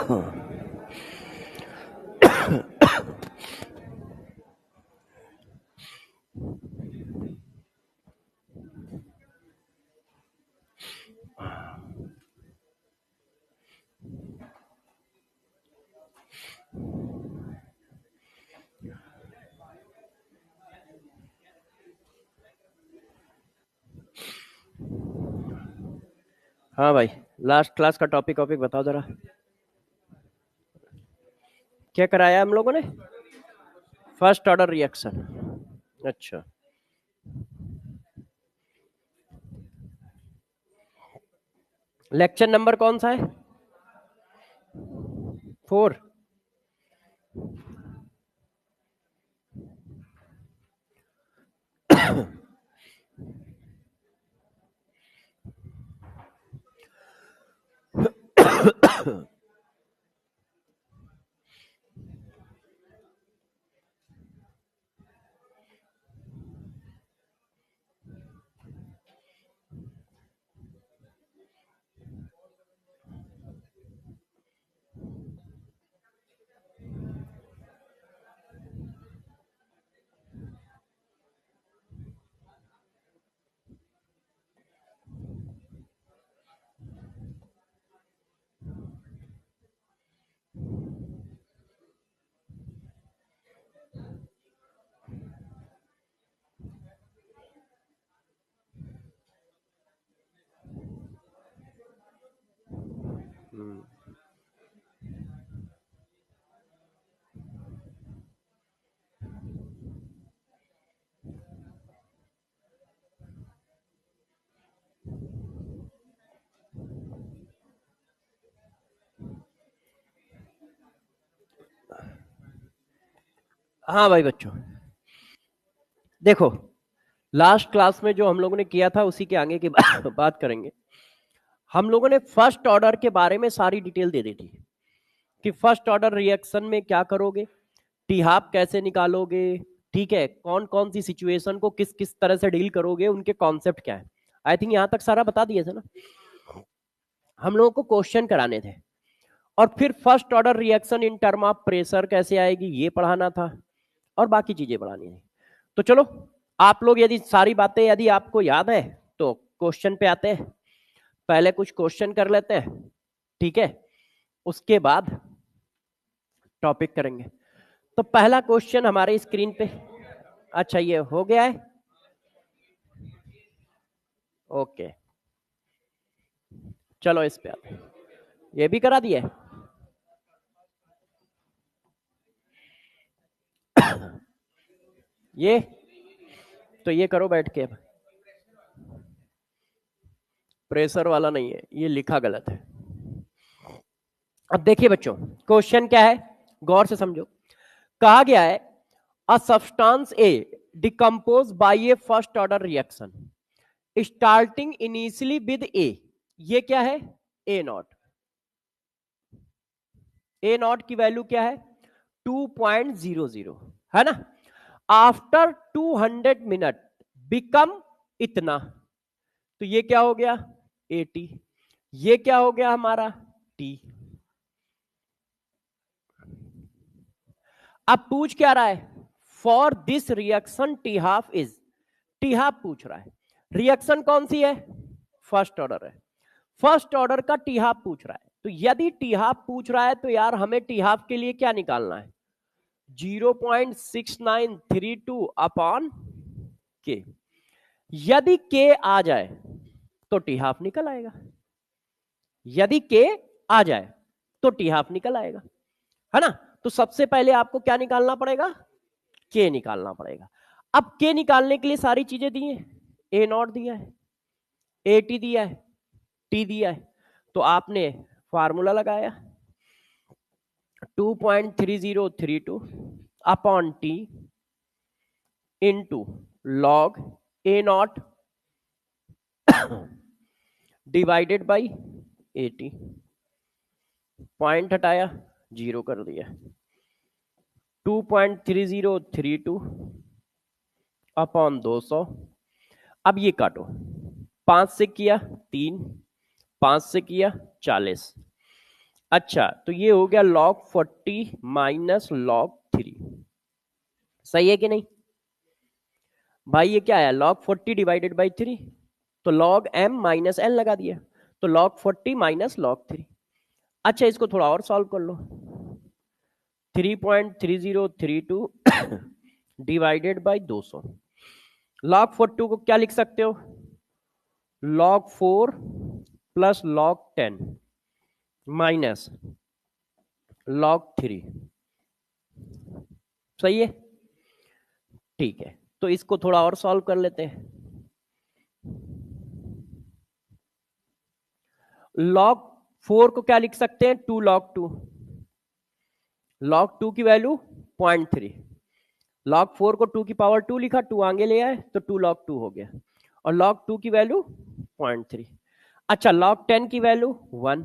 हाँ भाई, last class का टॉपिक बताओ जरा। क्या कराया हम लोगों ने? First order reaction. अच्छा, लेक्चर नंबर कौन सा है? 4। हाँ भाई बच्चों, देखो, लास्ट क्लास में जो हम लोगों ने किया था उसी के आगे की बात करेंगे। हम लोगों ने फर्स्ट ऑर्डर के बारे में सारी डिटेल दे दी थी कि फर्स्ट ऑर्डर रिएक्शन में क्या करोगे, टी हाफ कैसे निकालोगे, ठीक है, कौन कौन सी सिचुएशन को किस किस तरह से डील करोगे, उनके कॉन्सेप्ट क्या है। आई थिंक यहां तक सारा बता दिए थे ना। हम लोगों को क्वेश्चन कराने थे और फिर first order reaction in term of pressure कैसे आएगी ये पढ़ाना था और बाकी चीजें पढ़ानी थी। तो चलो, आप लोग यदि सारी बातें यदि आपको याद है तो क्वेश्चन पे आते हैं। पहले कुछ क्वेश्चन कर लेते हैं, ठीक है, उसके बाद टॉपिक करेंगे। तो पहला क्वेश्चन हमारे स्क्रीन पे, अच्छा ये हो गया है, ओके, चलो इस पे आते हैं। ये भी करा दिया है। ये तो ये करो बैठ के। अब प्रेशर वाला नहीं है, ये लिखा गलत है। अब देखिए बच्चों, क्वेश्चन क्या है, गौर से समझो। कहा गया है a substance A decompose by a first order reaction starting initially with A. ये क्या है? A not. ए नॉट की वैल्यू क्या है? 2.00 है ना। आफ्टर 200 मिनट बिकम इतना, तो ये क्या हो गया? 80। ये क्या हो गया हमारा? टी। अब पूछ क्या रहा है? For this reaction T half is, T half पूछ रहा है। रिएक्शन कौन सी है? फर्स्ट ऑर्डर है। फर्स्ट ऑर्डर का टी हाफ पूछ रहा है। तो यदि टी हाफ पूछ रहा है तो यार हमें टी हाफ के लिए क्या निकालना है? 0.6932 अपॉन के। यदि के आ जाए तो टी हाफ निकल आएगा। यदि के आ जाए तो टी हाफ निकल आएगा, है ना। तो सबसे पहले आपको क्या निकालना पड़ेगा? के निकालना पड़ेगा। अब के निकालने के लिए सारी चीजें दी हैं। ए नॉट दिया है, ए टी दिया है, टी दिया है। तो आपने फार्मूला लगाया 2.3032 upon T into log A not divided by 80। Point हटाया, जीरो कर दिया। 2.3032 अपॉन 200। अब ये काटो, 5 से किया 3, 5 से किया 40, अच्छा, तो ये हो गया log 40 माइनस log 3। सही है कि नहीं भाई? ये क्या है, log 40 डिवाइडेड बाई 3, तो log m माइनस n लगा दिया, तो log 40 माइनस log 3। अच्छा, इसको थोड़ा और सॉल्व कर लो। 3.3032 डिवाइडेड बाई 200। log 40 को क्या लिख सकते हो, log 4 plus log 10 minus log 3। सही है, ठीक है। तो इसको थोड़ा और सॉल्व कर लेते हैं। log 4 को क्या लिख सकते हैं, 2 log 2। log 2 की वैल्यू 0.3। log 4 को 2 की पावर 2 लिखा, 2 आगे ले आए तो 2 log 2 हो गया, और log 2 की वैल्यू 0.3। अच्छा, log 10 की वैल्यू 1,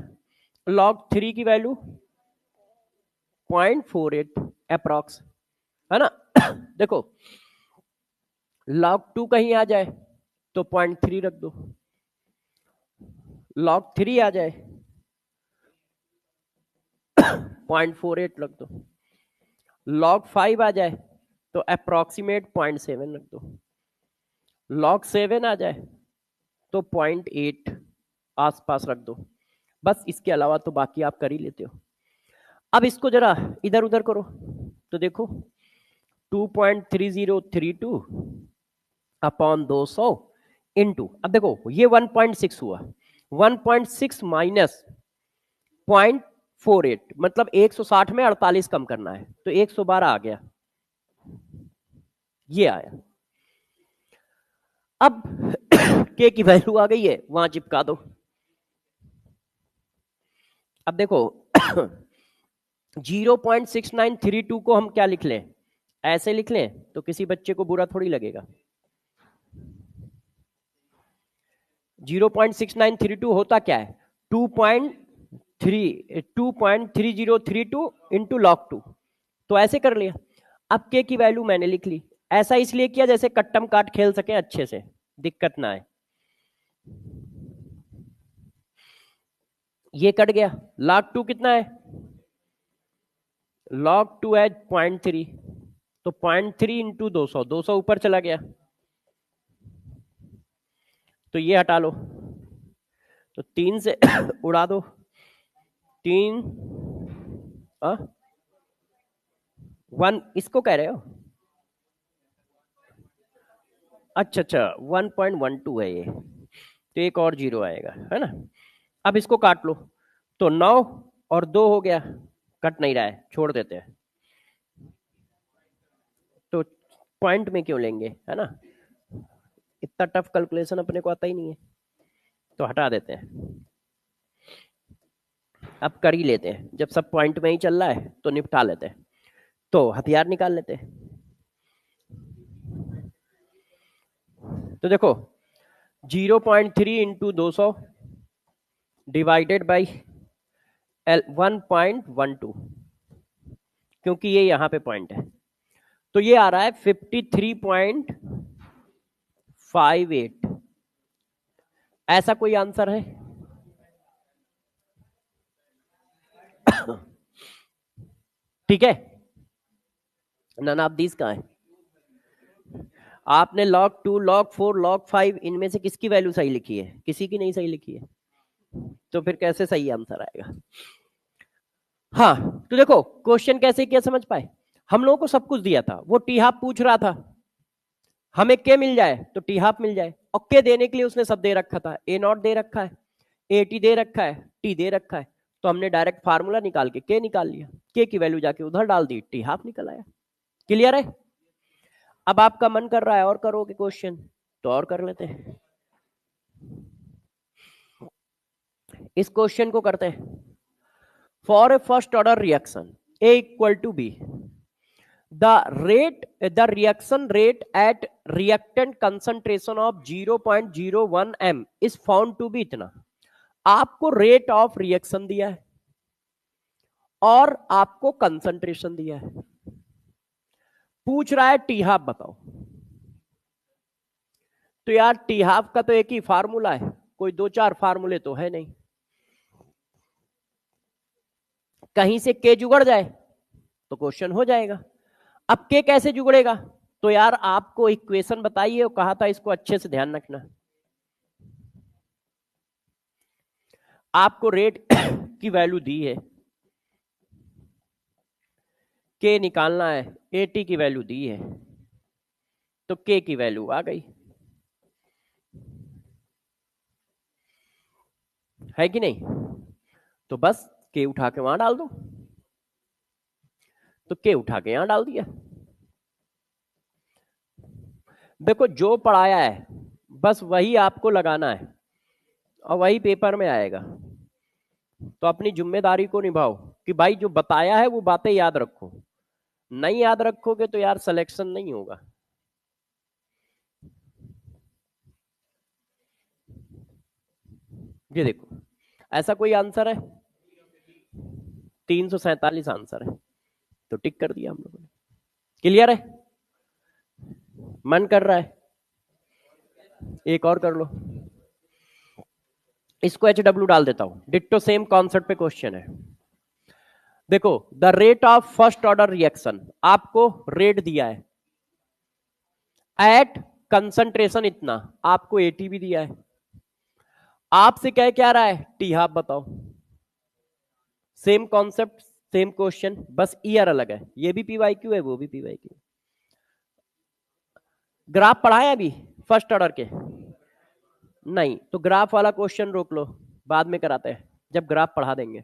log 3 की वैल्यू 0.48 अप्रॉक्स, है ना। देखो, log 2 कहीं आ जाए तो 0.3 रख दो, log 3 आ जाए 0.48 रख दो, log 5 आ जाए तो अप्रोक्सीमेट 0.7 रख दो, log 7 आ जाए तो 0.8 आसपास रख दो। बस, इसके अलावा तो बाकी आप कर ही लेते हो। अब इसको जरा इधर उधर करो तो देखो, 2.3032 अपॉन 200 इंटू, अब देखो ये 1.6 हुआ, 1.6 माइनस 0.48, मतलब 160 में 48 कम करना है, तो 112 आ गया, ये आया। अब के की वैल्यू आ गई है, वहां चिपका दो। अब देखो 0.6932 को हम क्या लिख लें, ऐसे लिख लें तो किसी बच्चे को बुरा थोड़ी लगेगा। 0.6932 होता क्या है, 2.3032 इंटू log 2, तो ऐसे कर लिया। अब के की वैल्यू मैंने लिख ली, ऐसा इसलिए किया जैसे कट्टम काट खेल सके अच्छे से, दिक्कत ना आए। ये कट गया, log 2 कितना है, log 2 है 0.3, तो 0.3 इंटू 200, 200 ऊपर चला गया, तो ये हटा लो, तो 3 से उड़ा दो, 3 1 इसको कह रहे हो, अच्छा अच्छा 1.12 है ये, तो एक और जीरो आएगा, है ना। अब इसको काट लो, तो 9 और 2 हो गया, कट नहीं रहा है, छोड़ देते हैं, तो पॉइंट में क्यों लेंगे, है ना, इतना टफ कैलकुलेशन अपने को आता ही नहीं है, तो हटा देते हैं। अब कर ही लेते हैं, जब सब पॉइंट में ही चल रहा है तो निपटा लेते हैं, तो हथियार निकाल लेते हैं। तो देखो 0.3 इंटू 200 डिवाइडेड बाई 1.12, क्योंकि ये यहाँ पे पॉइंट है, तो ये आ रहा है 53.58। ऐसा कोई आंसर है? ठीक है, नन ऑफ दीज कहाँ है? आपने log 2 log 4 log 5 इनमें से किसकी वैल्यू सही लिखी है? किसी की नहीं सही लिखी है, तो फिर कैसे सही आंसर आएगा? हाँ, तो देखो क्वेश्चन कैसे किया समझ पाए, हम लोगों को सब कुछ दिया था, वो टी हाफ पूछ रहा था, हमें के मिल जाए तो टी हाफ मिल जाए, और के देने के लिए उसने सब दे रखा था, ए नॉट दे रखा है, ए टी दे रखा है, टी दे रखा है, तो हमने डायरेक्ट फार्मूला निकाल के निकाल लिया, के की वैल्यू जाके उधर डाल दी, टी हाफ निकल आया। क्लियर है? अब आपका मन कर रहा है और करोगे क्वेश्चन, तो और कर लेते हैं। इस क्वेश्चन को करते हैं, for a first order reaction A equal to B, the reaction rate at reactant concentration of 0.01 m is found to be इतना। आपको रेट ऑफ रिएक्शन दिया है और आपको कंसंट्रेशन दिया है, पूछ रहा है टी हाफ बताओ। तो यार टी हाफ का तो एक ही फार्मूला है, कोई दो चार फार्मूले तो है नहीं। कहीं से के जुगड़ जाए तो क्वेश्चन हो जाएगा। अब के कैसे जुगड़ेगा? तो यार आपको इक्वेशन बताइए और कहा था इसको अच्छे से ध्यान रखना। आपको रेट की वैल्यू दी है, के निकालना है, एटी की वैल्यू दी है, तो के की वैल्यू आ गई, है कि नहीं? तो बस के उठा के वहां डाल दो, तो के उठा के यहां डाल दिया। देखो जो पढ़ाया है बस वही आपको लगाना है और वही पेपर में आएगा। तो अपनी जिम्मेदारी को निभाओ कि भाई जो बताया है वो बातें याद रखो। नहीं याद रखोगे तो यार सिलेक्शन नहीं होगा। ये देखो, ऐसा कोई आंसर है? 347 आंसर है, तो टिक कर दिया हम लोगों ने। क्लियर है? मन कर रहा है एक और कर लो। इसको HW डाल देता हूं, डिट्टो सेम कॉन्सेप्ट पे क्वेश्चन है। देखो the rate of first order reaction, आपको रेट दिया है एट कंसंट्रेशन इतना, आपको एटी भी दिया है, आपसे क्या रहा है टी हाफ बताओ। सेम कॉन्सेप्ट सेम क्वेश्चन, बस ईयर अलग है, ये भी PYQ है वो भी PYQ। ग्राफ पढ़ा है अभी फर्स्ट ऑर्डर के? नहीं, तो ग्राफ वाला क्वेश्चन रोक लो, बाद में कराते हैं जब ग्राफ पढ़ा देंगे।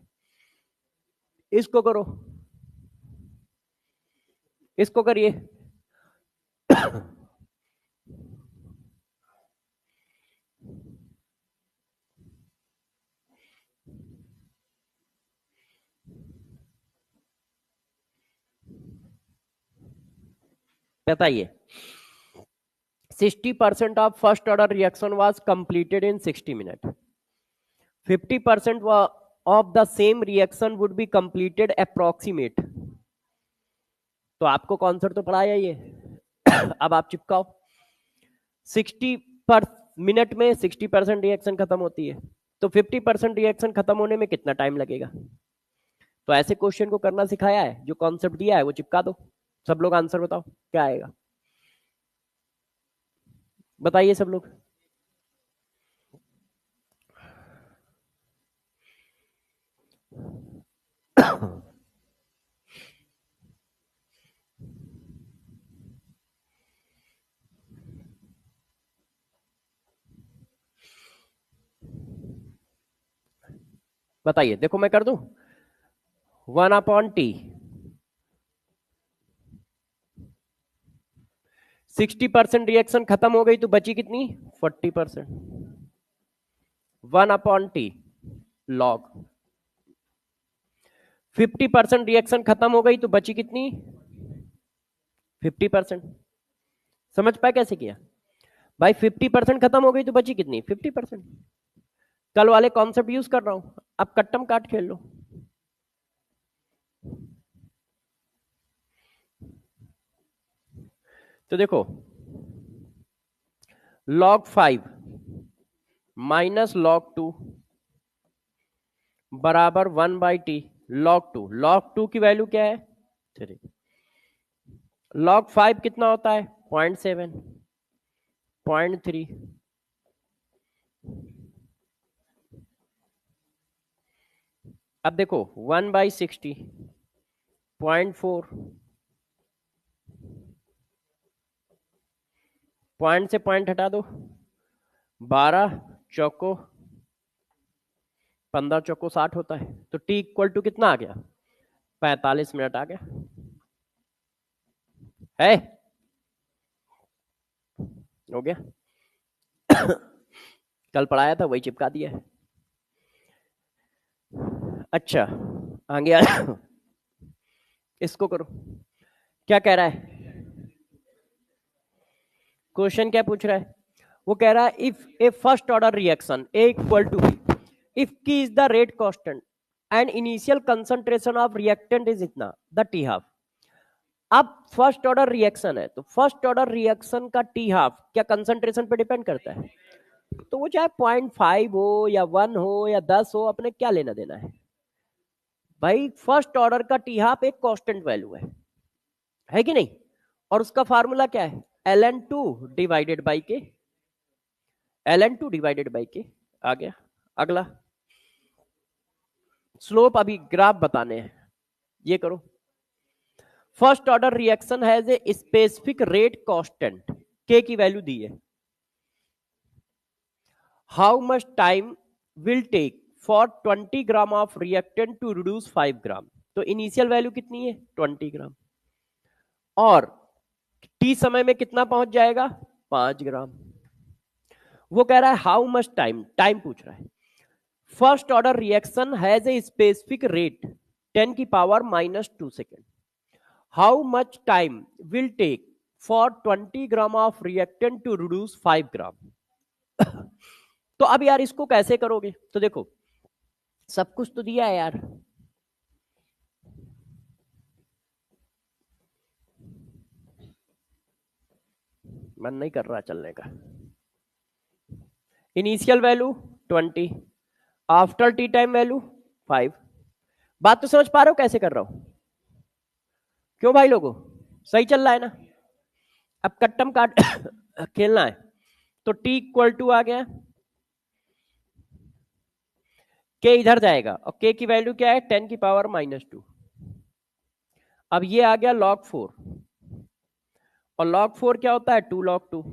इसको करो, इसको करिए। बताइए 60% of first order reaction was completed in 60 minutes. 50% of the same reaction would be completed approximate. तो आपको कॉन्सेप्ट तो पढ़ाया ये। अब आप चिपकाओ, 60 पर मिनट में 60% रिएक्शन खत्म होती है, तो 50% रिएक्शन खत्म होने में कितना टाइम लगेगा? तो ऐसे क्वेश्चन को करना सिखाया है, जो कॉन्सेप्ट दिया है वो चिपका दो। सब लोग आंसर बताओ क्या आएगा, बताइए सब लोग। बताइए, देखो मैं कर दूं 1/T, 60% रिएक्शन खत्म हो गई तो बची कितनी 40%, 1/T लॉग। 50% रिएक्शन खत्म हो गई तो बची कितनी 50%। समझ पाए कैसे किया भाई? 50% खत्म हो गई तो बची कितनी 50%। कल वाले कॉन्सेप्ट यूज कर रहा हूं, अब कट्टम काट खेल लो। तो देखो log 5 माइनस log 2 बराबर 1/T log 2 की वैल्यू क्या है 3। log 5 कितना होता है 0.7, 0.3, अब देखो 1/60 0.4, पॉइंट से पॉइंट हटा दो, 12 चौको 15 चौको 60 होता है, तो T इक्वल टू कितना आ गया 45 मिनट आ गया है, हो गया। कल पढ़ाया था वही चिपका दिया है। अच्छा आगे आ इसको करो, क्या कह रहा है क्वेश्चन, क्या पूछ रहा है? वो कह रहा है if a first order reaction A equal to B, if K is the rate constant and initial concentration of reactant is इतना द T हाफ। अब फर्स्ट ऑर्डर रिएक्शन है तो फर्स्ट ऑर्डर रिएक्शन का T हाफ क्या concentration पे depend करता है? तो वो चाहे 0.5 हो या 1 हो या 10 हो, अपने क्या लेना देना है। भाई फर्स्ट ऑर्डर का टी हाफ एक कांस्टेंट वैल्यू है कि नहीं, और उसका फार्मूला क्या है, ln2 डिवाइडेड बाई के, ln2 डिवाइडेड बाई के। आ गया। अगला स्लोप अभी ग्राफ बताने हैं, ये करो। First order reaction has a specific rate constant, K की वैल्यू दी है। How much time will take for 20 gram of reactant to reduce 5 gram. तो इनिशियल वैल्यू कितनी है 20 ग्राम, और टी समय में कितना पहुंच जाएगा 5 ग्राम। वो कह रहा है हाउ मच टाइम, टाइम पूछ रहा है। First order reaction has a specific rate 10 की power -2 second. How much time will take for 20 gram of reactant to reduce 5 gram. तो अब यार इसको कैसे करोगे, तो देखो सब कुछ तो दिया है यार, मन नहीं कर रहा चलने का। Initial value 20, after T time value 5। बात तो समझ पा रहे हो कैसे कर रहा हूं, क्यों भाई लोगों, सही चल रहा है ना। अब कट्टम काट खेलना है, तो टी इक्वल टू आ गया, के इधर जाएगा और के की वैल्यू क्या है 10 की पावर -2। अब ये आ गया log 4, और log 4 क्या होता है 2 log 2,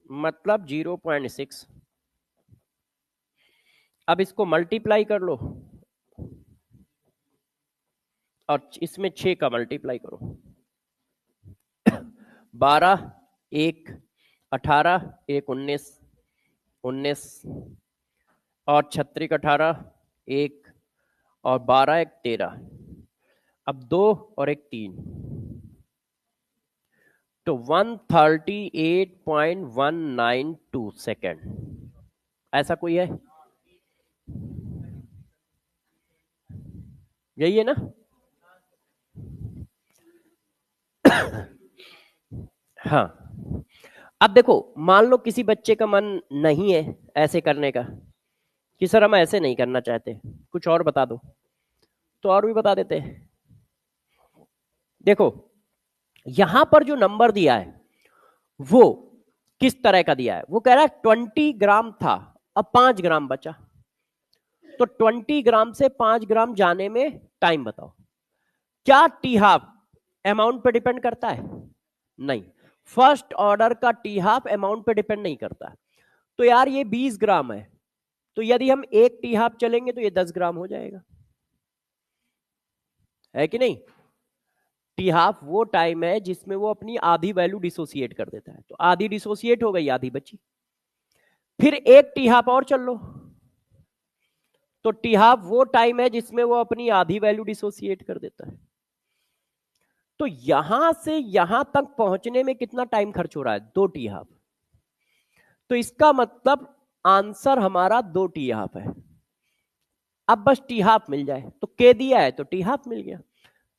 मतलब 0.6। अब इसको मल्टीप्लाई कर लो और इसमें 6 का मल्टीप्लाई करो। 12 1 18 1 19 19 और 36 18 1 और 12 1 13। अब 2 और 1 3, तो 138.192 सेकेंड। ऐसा कोई है, यही है ना। हाँ, अब देखो मान लो किसी बच्चे का मन नहीं है ऐसे करने का, कि सर हम ऐसे नहीं करना चाहते, कुछ और बता दो, तो और भी बता देते हैं। देखो यहां पर जो नंबर दिया है वो किस तरह का दिया है, वो कह रहा है 20 ग्राम था, अब 5 ग्राम बचा, तो 20 ग्राम से 5 ग्राम जाने में टाइम बताओ। क्या टी हाफ अमाउंट पे डिपेंड करता है, नहीं। फर्स्ट ऑर्डर का टी हाफ अमाउंट पे डिपेंड नहीं करता। तो यार ये 20 ग्राम है, तो यदि हम एक टी हाफ चलेंगे तो ये 10 ग्राम हो जाएगा, है कि नहीं। टी हाफ वो टाइम है जिसमें वो अपनी आधी वैल्यू डिसोसिएट कर देता है, तो आधी डिसोसिएट हो गई, आधी बची। फिर एक टी हाफ और चल लो, तो टी हाफ वो टाइम है जिसमें वो अपनी आधी वैल्यू डिसोसिएट कर देता है। तो यहां से यहां तक पहुंचने में कितना टाइम खर्च हो रहा है 2 टी हाफ। तो इसका मतलब आंसर हमारा 2 टी हाफ है। अब बस टी हाफ मिल जाए, तो के दिया है तो टी हाफ मिल गया,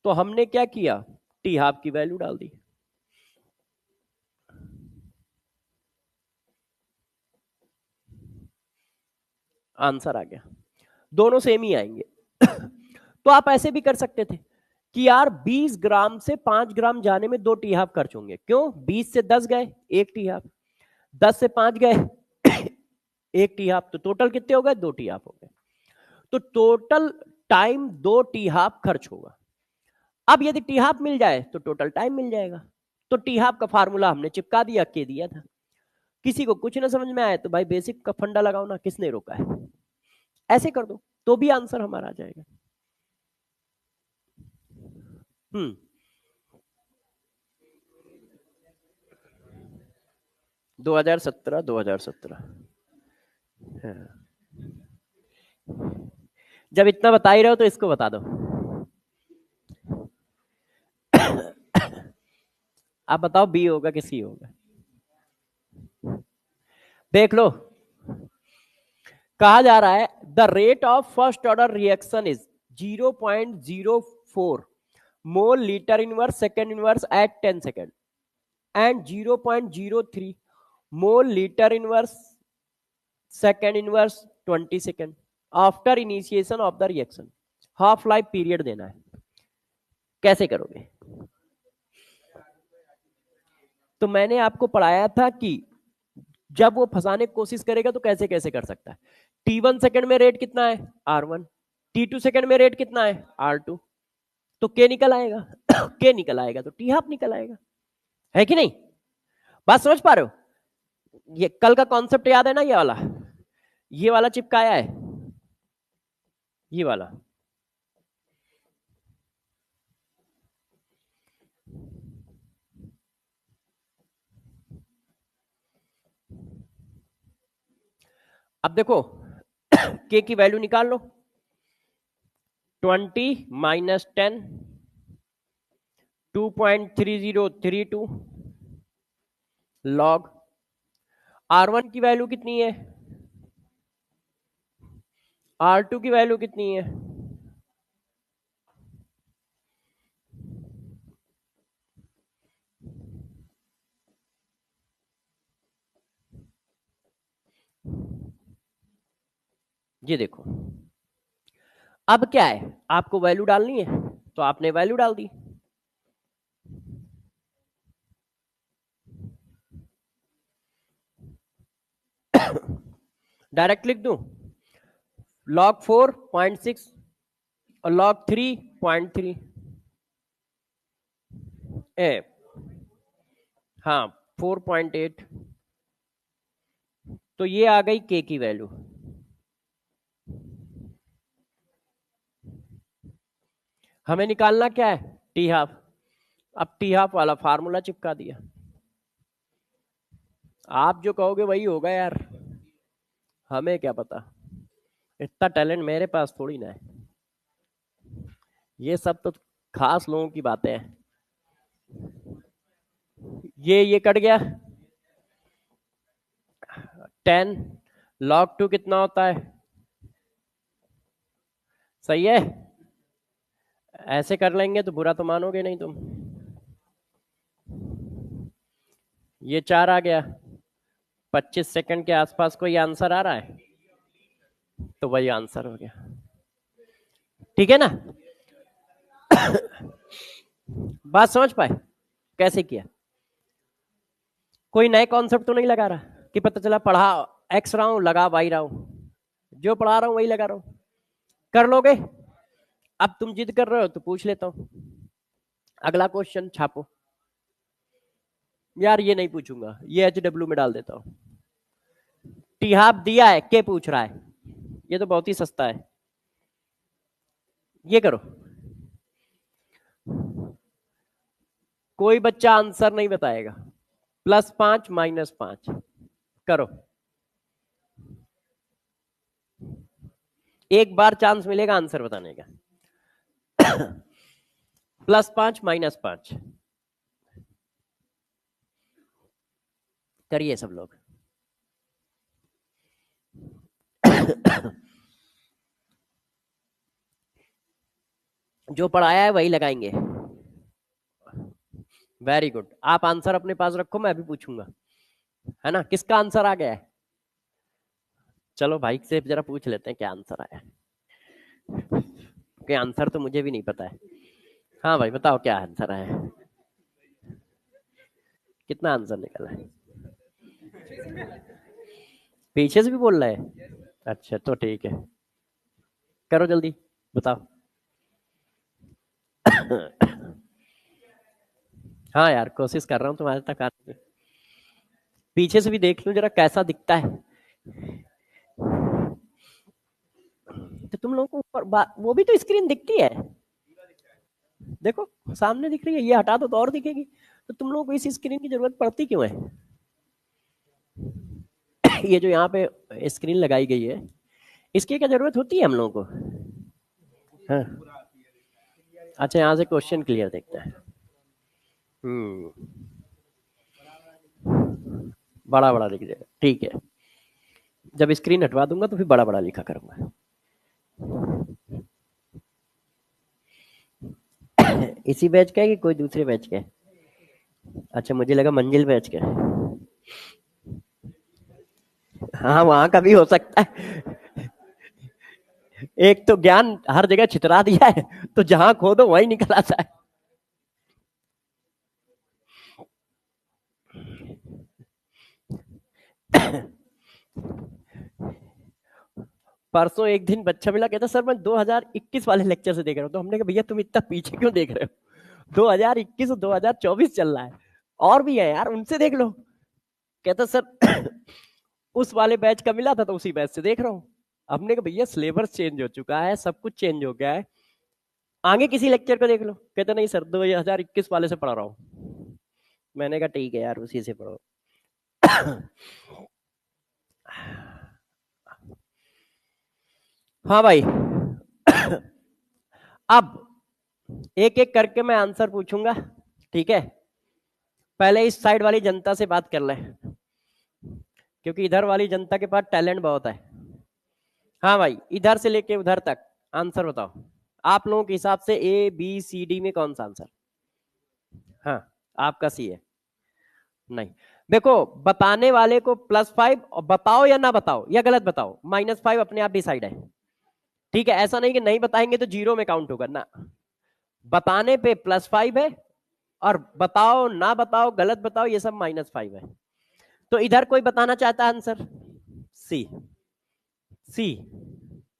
तो हमने क्या किया टी हाफ की वैल्यू डाल दी। आंसर आ गया, दोनों सेम ही आएंगे। तो आप ऐसे भी कर सकते थे कि यार 20 ग्राम से 5 ग्राम जाने में 2 टी हाफ खर्च होंगे, क्यों 20 से 10 गए 1 टी हाफ, 10 से 5 गए 1 टी हाफ, तो टोटल कितने हो गए 2 टी हाफ हो गए। तो टोटल टाइम 2 टी हाफ खर्च होगा। अब यदि टी हाफ मिल जाए तो टोटल टाइम मिल जाएगा। तो टी हाफ का फार्मूला हमने चिपका दिया, के दिया था। किसी को कुछ ना समझ में आए तो भाई बेसिक का फंडा लगाओ ना, किसने रोका है, ऐसे कर दो तो भी आंसर हमारा आ जाएगा। 2017 2017। हाँ। जब इतना बता ही रहे हो तो इसको बता दो। आप बताओ बी होगा कि सी होगा, देख लो। कहा जा रहा है the rate of first order reaction is 0.04 mole litre inverse second inverse at 10 second and 0.03 mole litre inverse second inverse 20 second after initiation of the reaction, half life period देना है। कैसे करोगे? तो मैंने आपको पढ़ाया था कि जब वो फंसाने की कोशिश करेगा तो कैसे कैसे कर सकता है। T1 सेकंड में रेट कितना है? R1। T2 सेकंड में रेट कितना है? R2। तो K निकल आएगा। K निकल आएगा तो T हाफ निकल आएगा, है कि नहीं? बात समझ पा रहे हो? ये कल का कॉन्सेप्ट याद है ना? ये वाला चिपकाया है, ये वाला। अब देखो K की वैल्यू निकाल लो। 20 माइनस 10, 2.3032 लॉग। R1 की वैल्यू कितनी है? R2 की वैल्यू कितनी है? ये देखो, अब क्या है, आपको वैल्यू डालनी है तो आपने वैल्यू डाल दी। डायरेक्ट लिख दूं, log 4.6 और log 3.3। हाँ 4.8। तो ये आ गई K की वैल्यू। हमें निकालना क्या है? T half. अब T हाफ वाला फार्मूला चिपका दिया। आप जो कहोगे वही होगा यार, हमें क्या पता, इतना टैलेंट मेरे पास थोड़ी ना है। ये सब तो खास लोगों की बातें हैं। ये कट गया। 10 log 2 कितना होता है? सही है। ऐसे कर लेंगे तो बुरा तो मानोगे नहीं तुम। ये 4 आ गया। 25 सेकंड के आसपास कोई आंसर आ रहा है तो वही आंसर हो गया, ठीक है ना? बात समझ पाए कैसे किया? कोई नए कॉन्सेप्ट तो नहीं लगा रहा कि पता चला पढ़ा एक्स रहा हूं लगा वाई रहा हूं, जो पढ़ा रहा हूं वही लगा रहा हूं। कर लोगे? अब तुम जिद कर रहे हो तो पूछ लेता हूं, अगला क्वेश्चन छापो। यार ये नहीं पूछूंगा, ये HW में डाल देता हूं। टी हाफ दिया है, के पूछ रहा है, ये तो बहुत ही सस्ता है। ये करो, कोई बच्चा आंसर नहीं बताएगा। +5 -5 करो, एक बार चांस मिलेगा आंसर बताने का। +5 -5 करिए सब लोग। जो पढ़ाया है वही लगाएंगे। वेरी गुड, आप आंसर अपने पास रखो, मैं अभी पूछूंगा, है ना? किसका आंसर आ गया है? चलो भाई से जरा पूछ लेते हैं क्या आंसर आया, कि आंसर तो मुझे भी नहीं पता है। हाँ भाई बताओ क्या आंसर आया, कितना आंसर निकला है? पीछे से भी बोल रहा है? अच्छा तो ठीक है, करो जल्दी बताओ। हाँ यार कोशिश कर रहा हूँ तुम्हारे तक आने की। पीछे से भी देख लूं जरा कैसा दिखता है। तो तुम लोगों को ऊपर वो भी तो स्क्रीन दिखती है, देखो सामने दिख रही है, ये हटा दो तो और दिखेगी। तो तुम लोगों को इस स्क्रीन की जरूरत पड़ती क्यों है? ये जो यहाँ पे स्क्रीन लगाई गई है, इसकी क्या जरूरत होती है हम लोगों को? हाँ। अच्छा यहाँ से क्वेश्चन क्लियर देखते हैं। बड़ा बड़ा दिख जाएगा, ठीक है। जब स्क्रीन हटवा दूंगा तो फिर बड़ा बड़ा लिखा करूंगा। इसी बैच का है कि कोई दूसरे बैच का है? अच्छा मुझे लगा मंजिल बैच का है। हाँ वहां का भी हो सकता है। एक तो ज्ञान हर जगह छितरा दिया है, तो जहां खोदो वहीं निकल आता है। परसों एक दिन बच्चा मिला, कहता सर मैं 2021 वाले लेक्चर से देख रहा हूँ। तो हमने कहा भैया तुम इतना पीछे क्यों देख रहे हो, 2021 और 2024 चल रहा है, और भी है यार, उनसे देख लो। कहता सर उस वाले बैच का मिला था तो उसी बैच से देख रहा हूँ। हमने कहा भैया सिलेबस चेंज हो चुका है, सब कुछ चेंज हो गया है, आगे किसी लेक्चर को देख लो। कहता नहीं सर 2021 वाले से पढ़ा रहा हूँ। मैंने कहा ठीक है यार, उसी से पढ़ो। हाँ भाई, अब एक एक करके मैं आंसर पूछूंगा, ठीक है। पहले इस साइड वाली जनता से बात कर ले, क्योंकि इधर वाली जनता के पास टैलेंट बहुत है। हाँ भाई, इधर से लेके उधर तक आंसर बताओ, आप लोगों के हिसाब से ए बी सी डी में कौन सा आंसर? हाँ, आपका सी है। नहीं, देखो बताने वाले को +5, और बताओ या ना बताओ या गलत बताओ -5 अपने आप डिसाइड है, ठीक है। ऐसा नहीं कि नहीं बताएंगे तो जीरो में काउंट होगा ना, बताने पे +5 है, और बताओ ना बताओ गलत बताओ ये सब -5 है। तो इधर कोई बताना चाहता है आंसर? सी, सी,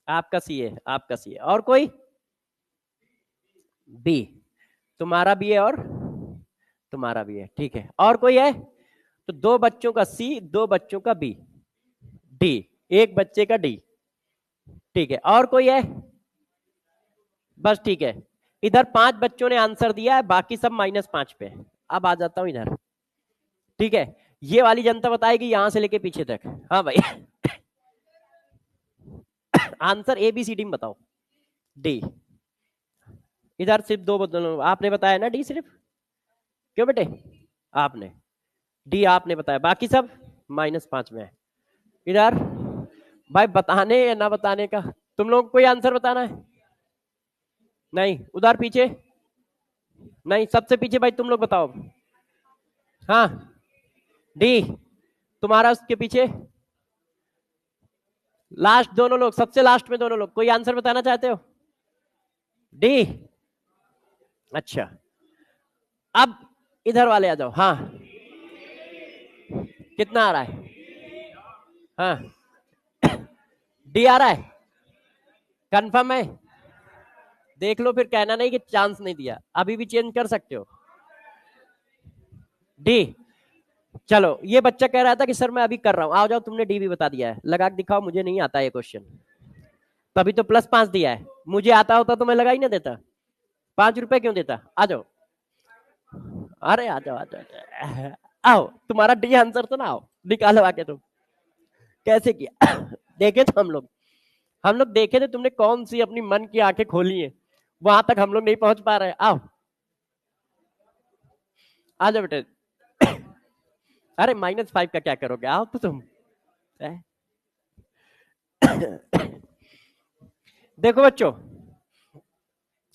आपका सी है, आपका सी है। और कोई? बी, तुम्हारा भी है और तुम्हारा भी है, ठीक है। और कोई है? तो दो बच्चों का सी, दो बच्चों का बी, डी, एक बच्चे का डी, ठीक है। और कोई है? बस, ठीक है। इधर 5 बच्चों ने आंसर दिया है, बाकी सब -5 पे है। अब आ जाता हूं इधर, ठीक है। ये वाली जनता बताएगी यहां से लेके पीछे तक। हाँ भाई, answer A B C D में बताओ। डी, इधर सिर्फ दो बदलो, आपने बताया ना डी सिर्फ, क्यों बेटे? आपने डी आपने बताया, बाकी सब -5 में है। इधर भाई बताने या ना बताने का, तुम लोग कोई आंसर बताना है? नहीं, उधर पीछे नहीं, सबसे पीछे भाई तुम लोग बताओ। हाँ, डी, तुम्हारा उसके पीछे लास्ट दोनों लोग, सबसे लास्ट में दोनों लोग, कोई आंसर बताना चाहते हो? डी, अच्छा। अब इधर वाले आ जाओ। हाँ, कितना आ रहा है? हाँ, डी आ रहा है, कंफर्म है? देख लो, फिर कहना नहीं कि चांस नहीं दिया, अभी भी चेंज कर सकते हो। डी, चलो। ये बच्चा कह रहा था कि सर मैं अभी कर रहा हूं, आओ जाओ, तुमने डी भी बता दिया है, लगा के दिखाओ, मुझे नहीं आता ये क्वेश्चन, तभी तो +5 दिया है। मुझे आता होता तो मैं लगा ही ना देता, 5 रुपए क्यों देता? आ जाओ, अरे आ जाओ, आ जाओ, आओ, तुम्हारा डी आंसर तो ना, आओ निकालो आके तुम। कैसे किया? देखे थे हम लोग देखे थे तुमने कौन सी अपनी मन की आंखें खोली है, वहां तक हम लोग नहीं पहुंच पा रहे। आओ, आ जाओ बेटे। अरे -5 का क्या करोगे, आओ तो तुम। देखो बच्चों,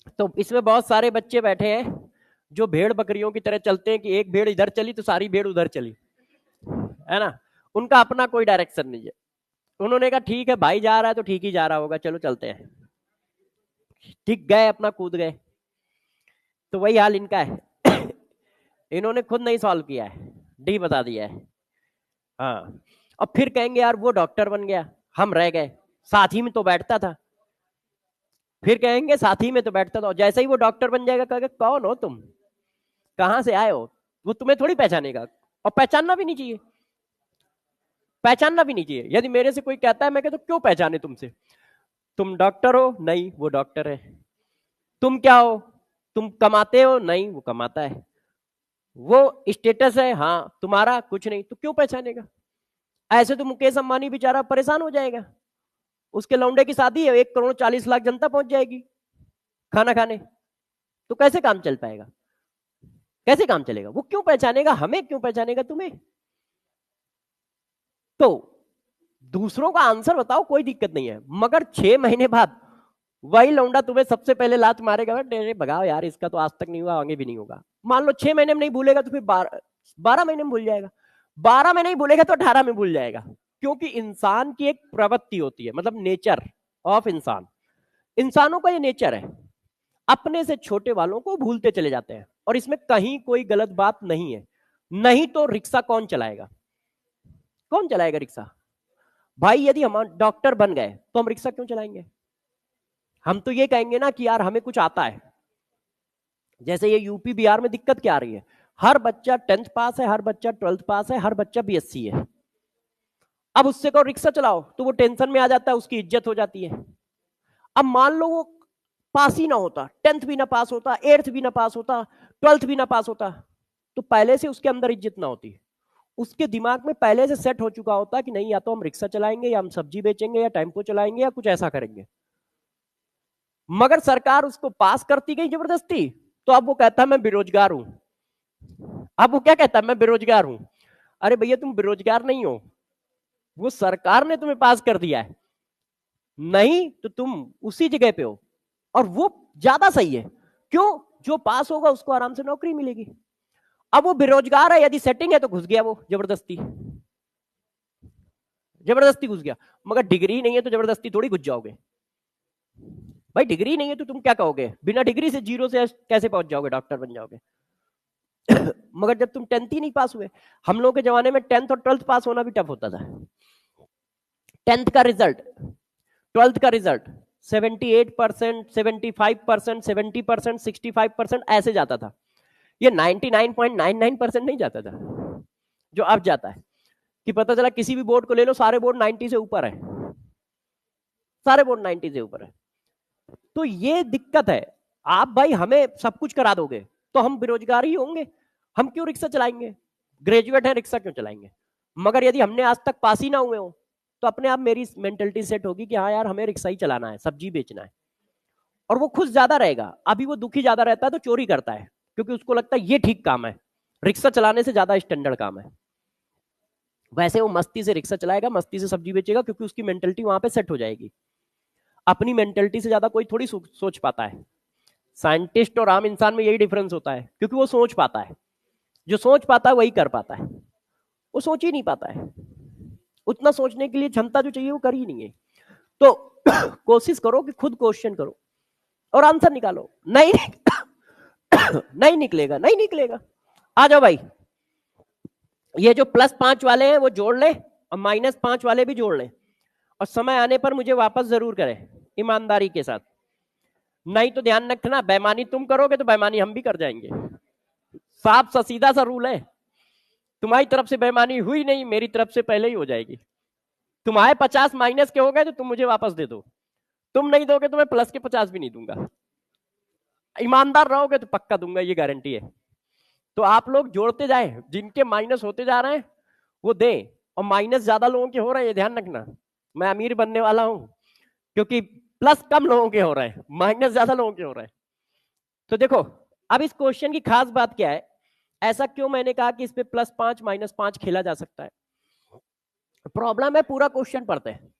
तो इसमें बहुत सारे बच्चे बैठे हैं जो भेड़ बकरियों की तरह चलते हैं, कि एक भेड़ इधर चली तो सारी भेड़ उधर चली, है ना। उनका अपना कोई डायरेक्शन नहीं है। उन्होंने कहा ठीक है भाई जा रहा है तो ठीक ही जा रहा होगा, चलो चलते हैं, ठीक, गए अपना कूद गए। तो वही हाल इनका है। इन्होंने खुद नहीं सॉल्व किया है, डी बता दिया है। हाँ, अब फिर कहेंगे यार वो डॉक्टर बन गया, हम रह गए, साथ ही में तो बैठता था। फिर कहेंगे साथ ही में तो बैठता था, जैसे ही वो डॉक्टर बन जाएगा कहेगा कौन हो तुम, कहां से आए हो, वो तुम्हें थोड़ी पहचानेगा, और पहचानना भी नहीं चाहिए, पहचानना भी नहीं चाहिए। यदि मेरे से कोई कहता है, मैं कहता क्यों पहचाने तुमसे, तुम डॉक्टर हो? नहीं, वो डॉक्टर है। तुम क्या हो? तुम कमाते हो? नहीं, वो कमाता है। वो स्टेटस है? हाँ। तुम्हारा कुछ नहीं, तो क्यों पहचानेगा? ऐसे तो मुकेश अंबानी बेचारा परेशान हो जाएगा, उसके लौंडे की शादी है, 1,40,00,000 जनता पहुंच जाएगी खाना खाने, तो कैसे काम चल पाएगा, कैसे काम चलेगा? वो क्यों पहचानेगा, हमें क्यों पहचानेगा, तुम्हें? तो दूसरों का आंसर बताओ, कोई दिक्कत नहीं है, मगर 6 महीने बाद वही लौंडा तुम्हें सबसे पहले लात मारेगा, तेरे भगाओ यार, इसका तो आज तक नहीं हुआ, आगे भी नहीं होगा। मान लो 6 महीने में नहीं भूलेगा तो फिर 12 महीने में भूल जाएगा, 12 में नहीं भूलेगा तो 18 में भूल जाएगा। क्योंकि इंसान की एक प्रवृत्ति होती है, मतलब नेचर ऑफ इंसान, इंसानों का ये नेचर है, अपने से छोटे वालों को भूलते चले जाते हैं, और इसमें कहीं कोई गलत बात नहीं है। नहीं तो रिक्शा कौन चलाएगा? कौन चलाएगा रिक्शा? भाई यदि हम डॉक्टर बन गए तो हम रिक्शा क्यों चलाएंगे? हम तो ये कहेंगे ना कि यार हमें कुछ आता है। जैसे ये यूपी बिहार में दिक्कत क्या आ रही है, हर बच्चा 10th पास है, हर बच्चा 12th पास है, हर बच्चा बीएससी है। अब उससे कहो रिक्शा चलाओ तो वो टेंशन में आ जाता है, उसकी इज्जत हो जाती है। अब मान लो वो पास ही ना होता, 10th भी ना पास होता, 8th भी ना पास होता, 12th भी ना पास होता, तो पहले से उसके अंदर इज्जत ना होती। उसके दिमाग में पहले से सेट हो चुका होता कि नहीं, या तो हम रिक्शा चलाएंगे, या हम सब्जी बेचेंगे, या टेम्पो चलाएंगे, या कुछ ऐसा करेंगे। मगर सरकार उसको पास करती गई जबरदस्ती, तो अब वो कहता है मैं बेरोजगार हूं। अब वो क्या कहता है, मैं बेरोजगार हूं। अरे भैया तुम बेरोजगार नहीं हो, वो सरकार ने तुम्हें पास कर दिया है, नहीं तो तुम उसी जगह पे हो। और वो ज्यादा सही है, क्यों? जो पास होगा उसको आराम से नौकरी मिलेगी। अब वो बेरोजगार है, यदि सेटिंग है तो घुस गया वो जबरदस्ती, जबरदस्ती घुस गया। मगर डिग्री नहीं है तो जबरदस्ती थोड़ी घुस जाओगे। भाई डिग्री नहीं है तो तुम क्या कहोगे, बिना डिग्री से जीरो से कैसे पहुंच जाओगे, डॉक्टर बन जाओगे। मगर जब तुम 10th ही नहीं पास हुए, हम लोग के जमाने में 10th और 12th पास होना भी टफ होता था। 10th का रिजल्ट, 12th का रिजल्ट 78%, 75%, 70%, 65% ऐसे जाता था। ये 99.99% नहीं जाता था जो अब जाता है, कि पता चला किसी भी बोर्ड को ले लो, सारे बोर्ड 90 से ऊपर है, सारे बोर्ड 90 से ऊपर है। तो ये दिक्कत है। आप भाई हमें सब कुछ करा दोगे तो हम बेरोजगार ही होंगे, हम क्यों रिक्शा चलाएंगे? ग्रेजुएट है, रिक्शा क्यों चलाएंगे? मगर यदि हमने आज तक पास ही ना हुए हो, तो अपने आप मेरी मेंटेलिटी सेट होगी कि हाँ यार हमें रिक्शा ही चलाना है, सब्जी बेचना है। और वो खुश ज्यादा रहेगा। अभी वो दुखी ज्यादा रहता है तो चोरी करता है, क्योंकि उसको लगता है ये ठीक काम है, रिक्शा चलाने से ज्यादा स्टैंडर्ड काम है। वैसे वो मस्ती से रिक्शा चलाएगा, मस्ती से सब्जी बेचेगा, क्योंकि उसकी मेंटेलिटी वहां पे सेट हो जाएगी। अपनी मेंटेलिटी से ज्यादा कोई थोड़ी सोच पाता है। साइंटिस्ट और आम इंसान में यही डिफरेंस होता है, क्योंकि वो सोच पाता है। जो सोच पाता है वही कर पाता है, वो सोच ही नहीं पाता है। उतना सोचने के लिए क्षमता जो चाहिए वो कर ही नहीं है। तो कोशिश करो कि खुद क्वेश्चन करो और आंसर निकालो। नहीं नहीं निकलेगा, नहीं निकलेगा। आ जाओ भाई, ये जो +5 वाले हैं वो जोड़ ले, और -5 वाले भी जोड़ ले, और समय आने पर मुझे वापस जरूर करें ईमानदारी के साथ। नहीं तो ध्यान रखना, बेईमानी तुम करोगे तो बेईमानी हम भी कर जाएंगे। साफ सा सीधा सा रूल है। तुम्हारी तरफ से बेईमानी हुई नहीं, मेरी तरफ से पहले ही हो जाएगी। तुम्हारे 50 माइनस के हो गए तो तुम मुझे वापस दे दो, तुम नहीं दोगे तो मैं प्लस के 50 भी नहीं दूंगा। ईमानदार रहोगे तो पक्का दूंगा, ये गारंटी है। तो आप लोग जोड़ते जाए, जिनके माइनस होते जा रहे हैं वो दें, और माइनस ज्यादा लोगों के हो रहे हैं ये ध्यान रखना। मैं अमीर बनने वाला हूं, क्योंकि प्लस कम लोगों के हो रहे हैं, माइनस ज्यादा लोगों के हो रहे हैं। तो देखो, अब इस क्वेश्चन की खास बात क्या है, ऐसा क्यों मैंने कहा कि इस पे +5 -5 खेला जा सकता है। प्रॉब्लम है, पूरा क्वेश्चन पढ़ते हैं।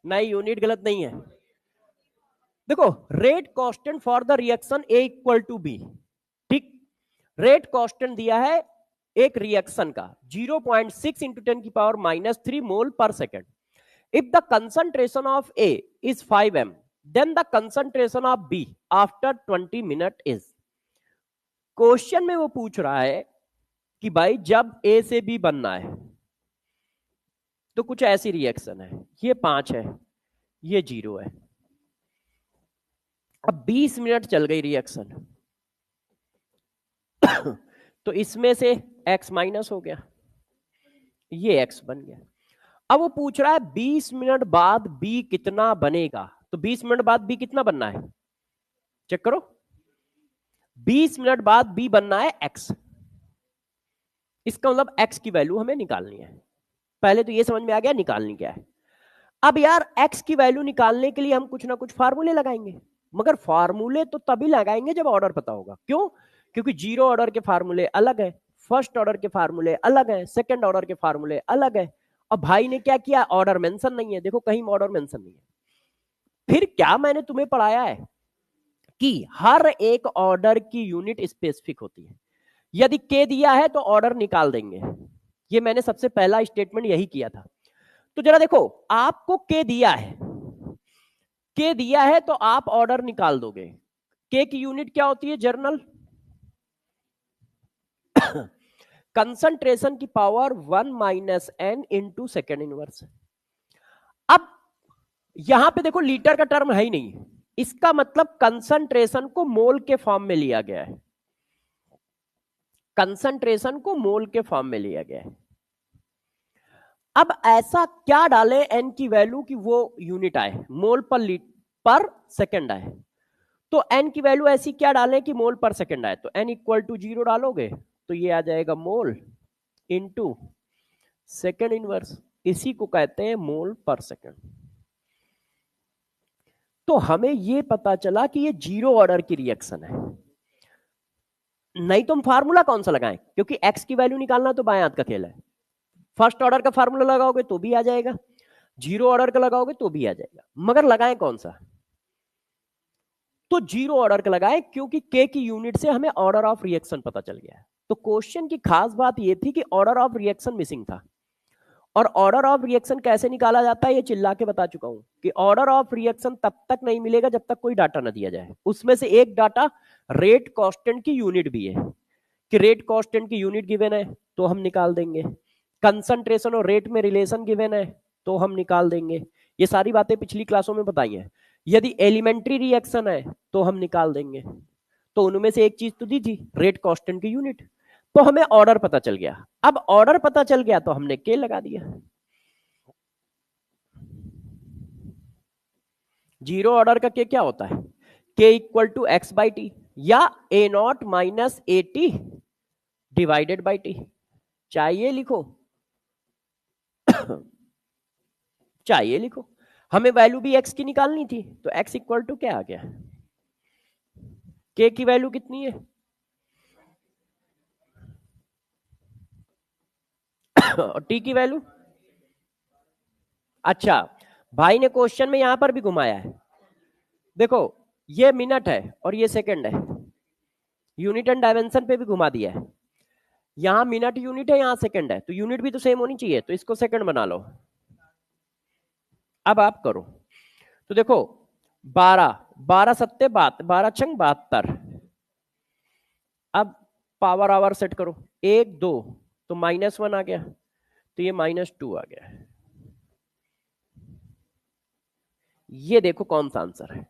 नहीं, यूनिट गलत नहीं है। देखो, rate constant for the reaction A = B, ठीक। रेट कांस्टेंट दिया है एक रिएक्शन का 0.6 × 10⁻³ मोल पर second. If the concentration of A is 5 m, then the concentration of B after 20 minutes is। Question में वो पूछ रहा है कि भाई जब A से B बनना है तो कुछ ऐसी रिएक्शन है, ये 5 है, ये 0 है। अब 20 मिनट चल गई रिएक्शन, तो इसमें से x माइनस हो गया, ये x बन गया। अब वो पूछ रहा है 20 मिनट बाद B कितना बनेगा, तो 20 मिनट बाद B कितना बनना है, चेक करो। 20 मिनट बाद B बनना है x, इसका मतलब x की वैल्यू हमें निकालनी है। पहले तो ये समझ में आ गया निकालनी क्या है। अब यार x की वैल्यू निकालने के लिए हम कुछ ना कुछ फार्मूले लगाएंगे, मगर फार्मूले तो तभी लगाएंगे जब ऑर्डर पता होगा। क्यों? क्योंकि 0 ऑर्डर के फार्मूले अलग है, फर्स्ट ऑर्डर के फार्मूले अलग है, सेकंड ऑर्डर के फार्मूले अलग है। अब भाई ने क्या किया, ऑर्डर मेंशन नहीं है, देखो कहीं ऑर्डर मेंशन नहीं है। फिर क्या मैंने तुम्हें पढ़ाया है कि हर एक ऑर्डर की यूनिट स्पेसिफिक होती है। यदि k दिया है तो ऑर्डर निकाल देंगे, ये मैंने सबसे पहला स्टेटमेंट यही किया था। तो जरा देखो, आपको k दिया है, के दिया है तो आप ऑर्डर निकाल दोगे। के की यूनिट क्या होती है जर्नल? कंसंट्रेशन की power 1 minus N into second inverse. अब यहां पे देखो लीटर का टर्म है ही नहीं, इसका मतलब कंसंट्रेशन को मोल के फॉर्म में लिया गया है। कंसंट्रेशन को मोल के फॉर्म में लिया गया है। अब ऐसा क्या डालें एन की वैल्यू कि वो यूनिट आए, मोल पर सेकेंड आए। तो एन की वैल्यू ऐसी क्या डालें कि मोल पर सेकेंड आए? तो एन इक्वल टू 0 डालोगे तो ये आ जाएगा मोल इनटू सेकेंड इनवर्स, इसी को कहते हैं मोल पर सेकेंड। तो हमें ये पता चला कि ये 0 ऑर्डर की रिएक्शन है। नहीं तो हम फार्मूला कौन सा लगाएं, क्योंकि एक्स की वैल्यू निकालना तो बाएं हाथ का खेल है। फर्स्ट ऑर्डर का फार्मूला लगाओगे तो भी आ जाएगा, 0 ऑर्डर का लगाओगे तो भी आ जाएगा, मगर लगाएं कौन सा? तो 0 ऑर्डर का लगाएं, क्योंकि के की यूनिट से हमें ऑर्डर ऑफ रिएक्शन पता चल गया है। तो क्वेश्चन की खास बात यह थी कि ऑर्डर ऑफ रिएक्शन मिसिंग था। और ऑर्डर ऑफ रिएक्शन कैसे निकाला जाता है ये चिल्ला के बता चुका हूं कि ऑर्डर ऑफ रिएक्शन तब तक नहीं मिलेगा जब तक कोई डाटा ना दिया जाए। उसमें से एक डाटा रेट कांस्टेंट की यूनिट भी है कि रेट कांस्टेंट की यूनिट गिवन है तो हम निकाल देंगे, कंसंट्रेशन और रेट में रिलेशन गिवन है तो हम निकाल देंगे। ये सारी बातें पिछली क्लासों में बताई हैं। यदि एलिमेंट्री रिएक्शन है तो हम निकाल देंगे। तो उनमें से एक चीज तो दी थी रेट कांस्टेंट की यूनिट, तो हमें ऑर्डर पता चल गया। अब ऑर्डर पता चल गया तो हमने के लगा दिया। 0 ऑर्डर का के क्या होता है? K equal to X by T या A not minus A T divided by T. चाहिए लिखो चाहिए लिखो। हमें वैल्यू भी एक्स की निकालनी थी तो एक्स इक्वल टू क्या आ गया? के की वैल्यू कितनी है? और टी की वैल्यू? अच्छा, भाई ने क्वेश्चन में यहां पर भी घुमाया है। देखो ये मिनट है और ये सेकंड है, यूनिट एंड डायमेंशन पे भी घुमा दिया है। यहां मिनट यूनिट है, यहां सेकंड है, तो यूनिट भी तो सेम होनी चाहिए, तो इसको सेकंड बना लो। अब आप करो तो देखो 12 12 सत्ते 12 72। अब पावर आवर सेट करो, 1 2 तो -1 आ गया, तो ये -2 आ गया। ये देखो कौन सा आंसर है।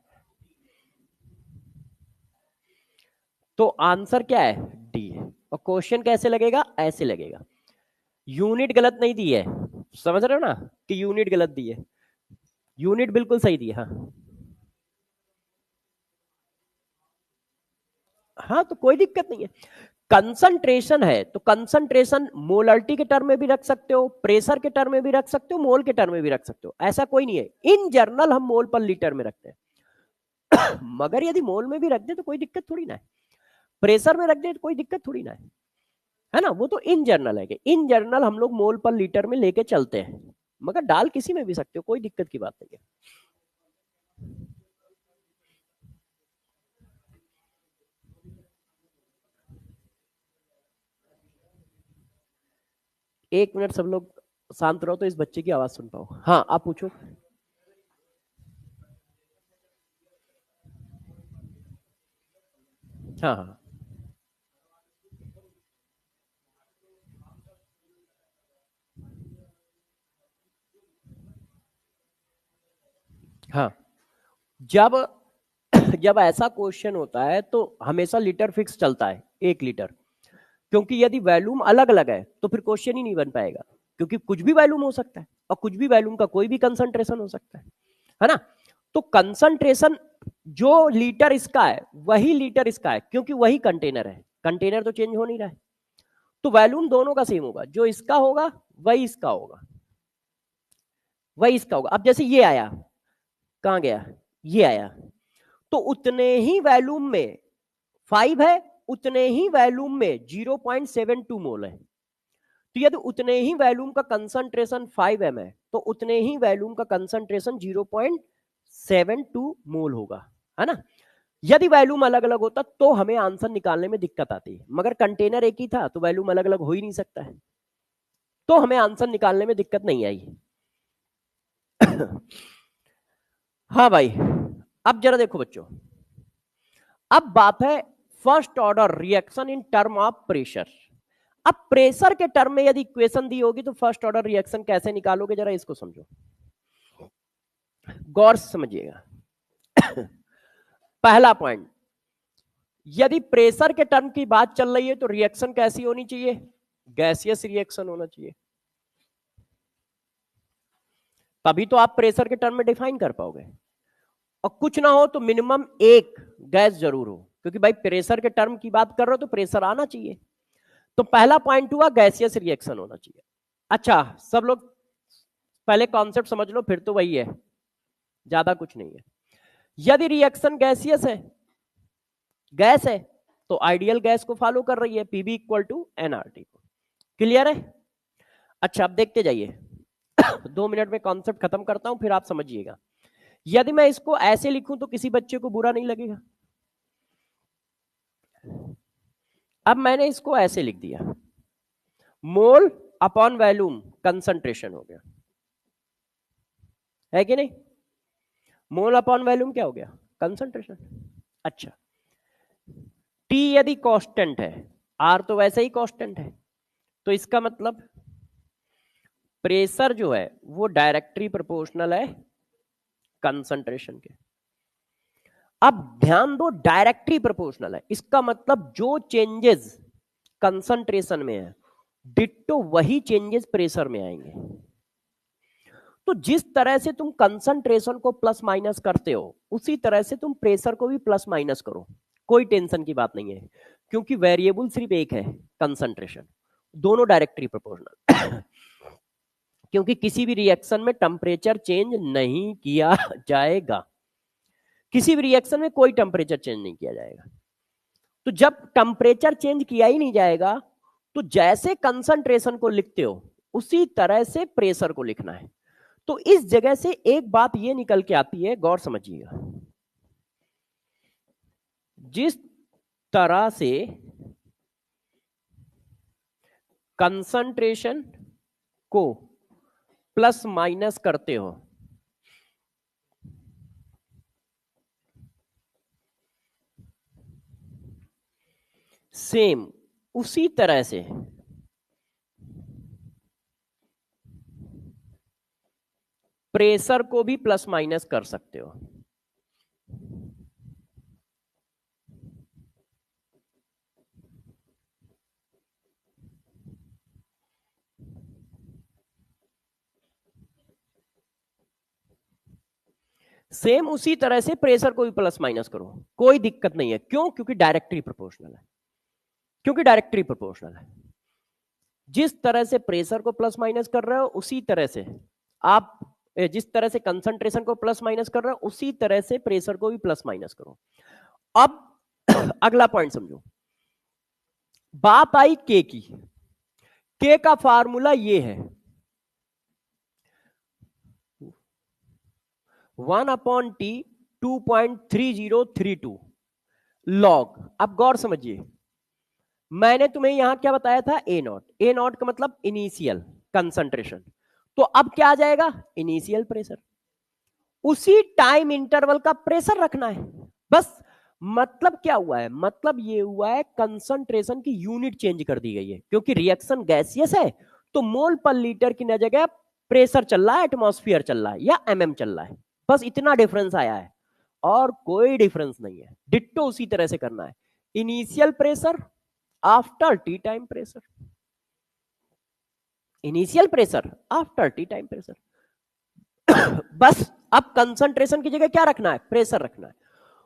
तो आंसर क्या है? डी है। और क्वेश्चन कैसे लगेगा? ऐसे लगेगा, यूनिट गलत नहीं दी है, समझ रहे हो ना कि यूनिट गलत दी है, यूनिट बिल्कुल सही दी है। हाँ हाँ, तो कोई दिक्कत नहीं है। कंसंट्रेशन है तो कंसंट्रेशन मोलरिटी के टर्म में भी रख सकते हो, प्रेशर के टर्म में भी रख सकते हो, मोल के टर्म में भी रख सकते हो, ऐसा कोई नहीं है। इन जनरल हम मोल पर लीटर में रखते हैं मगर यदि मोल में भी रख दे तो कोई दिक्कत थोड़ी ना है, प्रेशर में रख दे तो कोई दिक्कत थोड़ी ना है ना। वो तो इन जनरल है कि इन जनरल हम लोग मोल पर लीटर में लेके चलते हैं, मगर डाल किसी में भी सकते हो, कोई दिक्कत की बात नहीं है। एक मिनट सब लोग शांत रहो तो इस बच्चे की आवाज सुन पाओ। हाँ आप पूछो। हाँ हाँ हाँ, जब जब ऐसा क्वेश्चन होता है तो हमेशा लीटर फिक्स चलता है, 1 लीटर। क्योंकि यदि वैल्यूम अलग अलग है तो फिर क्वेश्चन ही नहीं बन पाएगा, क्योंकि कुछ भी वैल्यूम हो सकता है और कुछ भी वैल्यूम का कोई भी कंसंट्रेशन हो सकता है ना। तो कंसंट्रेशन जो लीटर इसका है वही लीटर इसका है, क्योंकि वही कंटेनर है, कंटेनर तो चेंज हो नहीं रहा है। तो वैल्यूम दोनों का सेम होगा, जो इसका होगा वही इसका होगा, वही इसका होगा। अब जैसे ये आया, कहां गया? ये आया, तो उतने ही वैल्यूम में 5 है, उतने ही वैल्यूम में 0.72 मोल है। तो यदि उतने ही वैल्यूम का कंसंट्रेशन 5 है तो उतने ही वैल्यूम का कंसंट्रेशन 0.72 मोल होगा, है ना। यदि वैल्यूम अलग अलग होता तो हमें आंसर निकालने में दिक्कत आती है, मगर कंटेनर एक ही था तो वैल्यूम अलग अलग हो ही नहीं सकता है, तो हमें आंसर निकालने में दिक्कत नहीं आई हाँ भाई। अब जरा देखो बच्चों, अब बात है first order reaction in term of pressure. अब प्रेशर के टर्म में यदि इक्वेशन दी होगी तो फर्स्ट ऑर्डर रिएक्शन कैसे निकालोगे, जरा इसको समझो, गौर से समझिएगा। पहला पॉइंट, यदि प्रेशर के टर्म की बात चल रही है तो रिएक्शन कैसी होनी चाहिए, गैसियस रिएक्शन होना चाहिए, तभी तो आप प्रेशर के टर्म में डिफाइन कर पाओगे। और कुछ ना हो तो मिनिमम एक गैस जरूर हो, क्योंकि भाई प्रेशर के टर्म की बात कर रहे हो तो प्रेशर आना चाहिए। तो पहला पॉइंट हुआ गैसियस रिएक्शन होना चाहिए। अच्छा, सब लोग पहले कॉन्सेप्ट समझ लो, फिर तो वही है, ज्यादा कुछ नहीं है। यदि रिएक्शन गैसियस है, गैस है, तो आइडियल गैस को फॉलो कर रही है, पीबी इक्वल टू एनआरटी को। क्लियर है? अच्छा, अब देखते जाइए। 2 मिनट में कॉन्सेप्ट खत्म करता हूं, फिर आप समझिएगा। यदि मैं इसको ऐसे लिखूं तो किसी बच्चे को बुरा नहीं लगेगा। अब मैंने इसको ऐसे लिख दिया, मोल अपॉन वॉल्यूम कंसंट्रेशन हो गया, है कि नहीं? मोल अपॉन वॉल्यूम क्या हो गया, कंसंट्रेशन। अच्छा, टी यदि कांस्टेंट है, आर तो वैसे ही कांस्टेंट है, तो इसका मतलब प्रेशर जो है वो डायरेक्टली प्रोपोर्शनल है कंसंट्रेशन के। अब ध्यान दो, डायरेक्टली प्रोपोर्शनल है, इसका मतलब जो चेंजेस कंसंट्रेशन में है डिट्टो वही चेंजेस प्रेशर में आएंगे। तो जिस तरह से तुम कंसंट्रेशन को प्लस माइनस करते हो उसी तरह से तुम प्रेशर को भी प्लस माइनस करो, कोई टेंशन की बात नहीं है, क्योंकि वेरिएबल सिर्फ एक है, कंसंट्रेशन, दोनों डायरेक्टली प्रोपोर्शनल। क्योंकि किसी भी रिएक्शन में टेम्परेचर चेंज नहीं किया जाएगा, किसी भी रिएक्शन में कोई टेम्परेचर चेंज नहीं किया जाएगा। तो जब टेम्परेचर चेंज किया ही नहीं जाएगा तो जैसे कंसंट्रेशन को लिखते हो उसी तरह से प्रेशर को लिखना है। तो इस जगह से एक बात ये निकल के आती है, गौर समझिएगा, जिस तरह से कंसंट्रेशन को प्लस माइनस करते हो सेम उसी तरह से प्रेशर को भी प्लस माइनस कर सकते हो। सेम उसी तरह से प्रेशर को भी प्लस माइनस करो, कोई दिक्कत नहीं है। क्यों? क्योंकि डायरेक्टली प्रोपोर्शनल है, क्योंकि डायरेक्टली प्रोपोर्शनल है। जिस तरह से प्रेशर को प्लस माइनस कर रहे हो उसी तरह से आप, जिस तरह से कंसंट्रेशन को प्लस माइनस कर रहे हो उसी तरह से प्रेशर को भी प्लस माइनस करो। अब अगला पॉइंट समझो, बात आई के की। के का फार्मूला ये है 1/T 2.3032 लॉग। अब गौर समझिए, मैंने तुम्हें यहां क्या बताया था, ए नॉट। ए नॉट का मतलब इनिशियल कंसंट्रेशन, तो अब क्या आ जाएगा, इनिशियल प्रेशर। उसी टाइम इंटरवल का प्रेशर रखना है बस। मतलब क्या हुआ है, मतलब ये हुआ है कंसंट्रेशन की यूनिट चेंज कर दी गई है, क्योंकि रिएक्शन गैसियस है तो मोल पर लीटर की जगह प्रेशर चल रहा है, एटमॉस्फेयर चल रहा है या एमएम चल रहा है, बस इतना डिफरेंस आया है और कोई डिफरेंस नहीं है। डिट्टो उसी तरह से करना है, initial pressure after T time pressure, initial pressure after T time pressure. बस अब कंसंट्रेशन की जगह क्या रखना है, प्रेशर रखना है।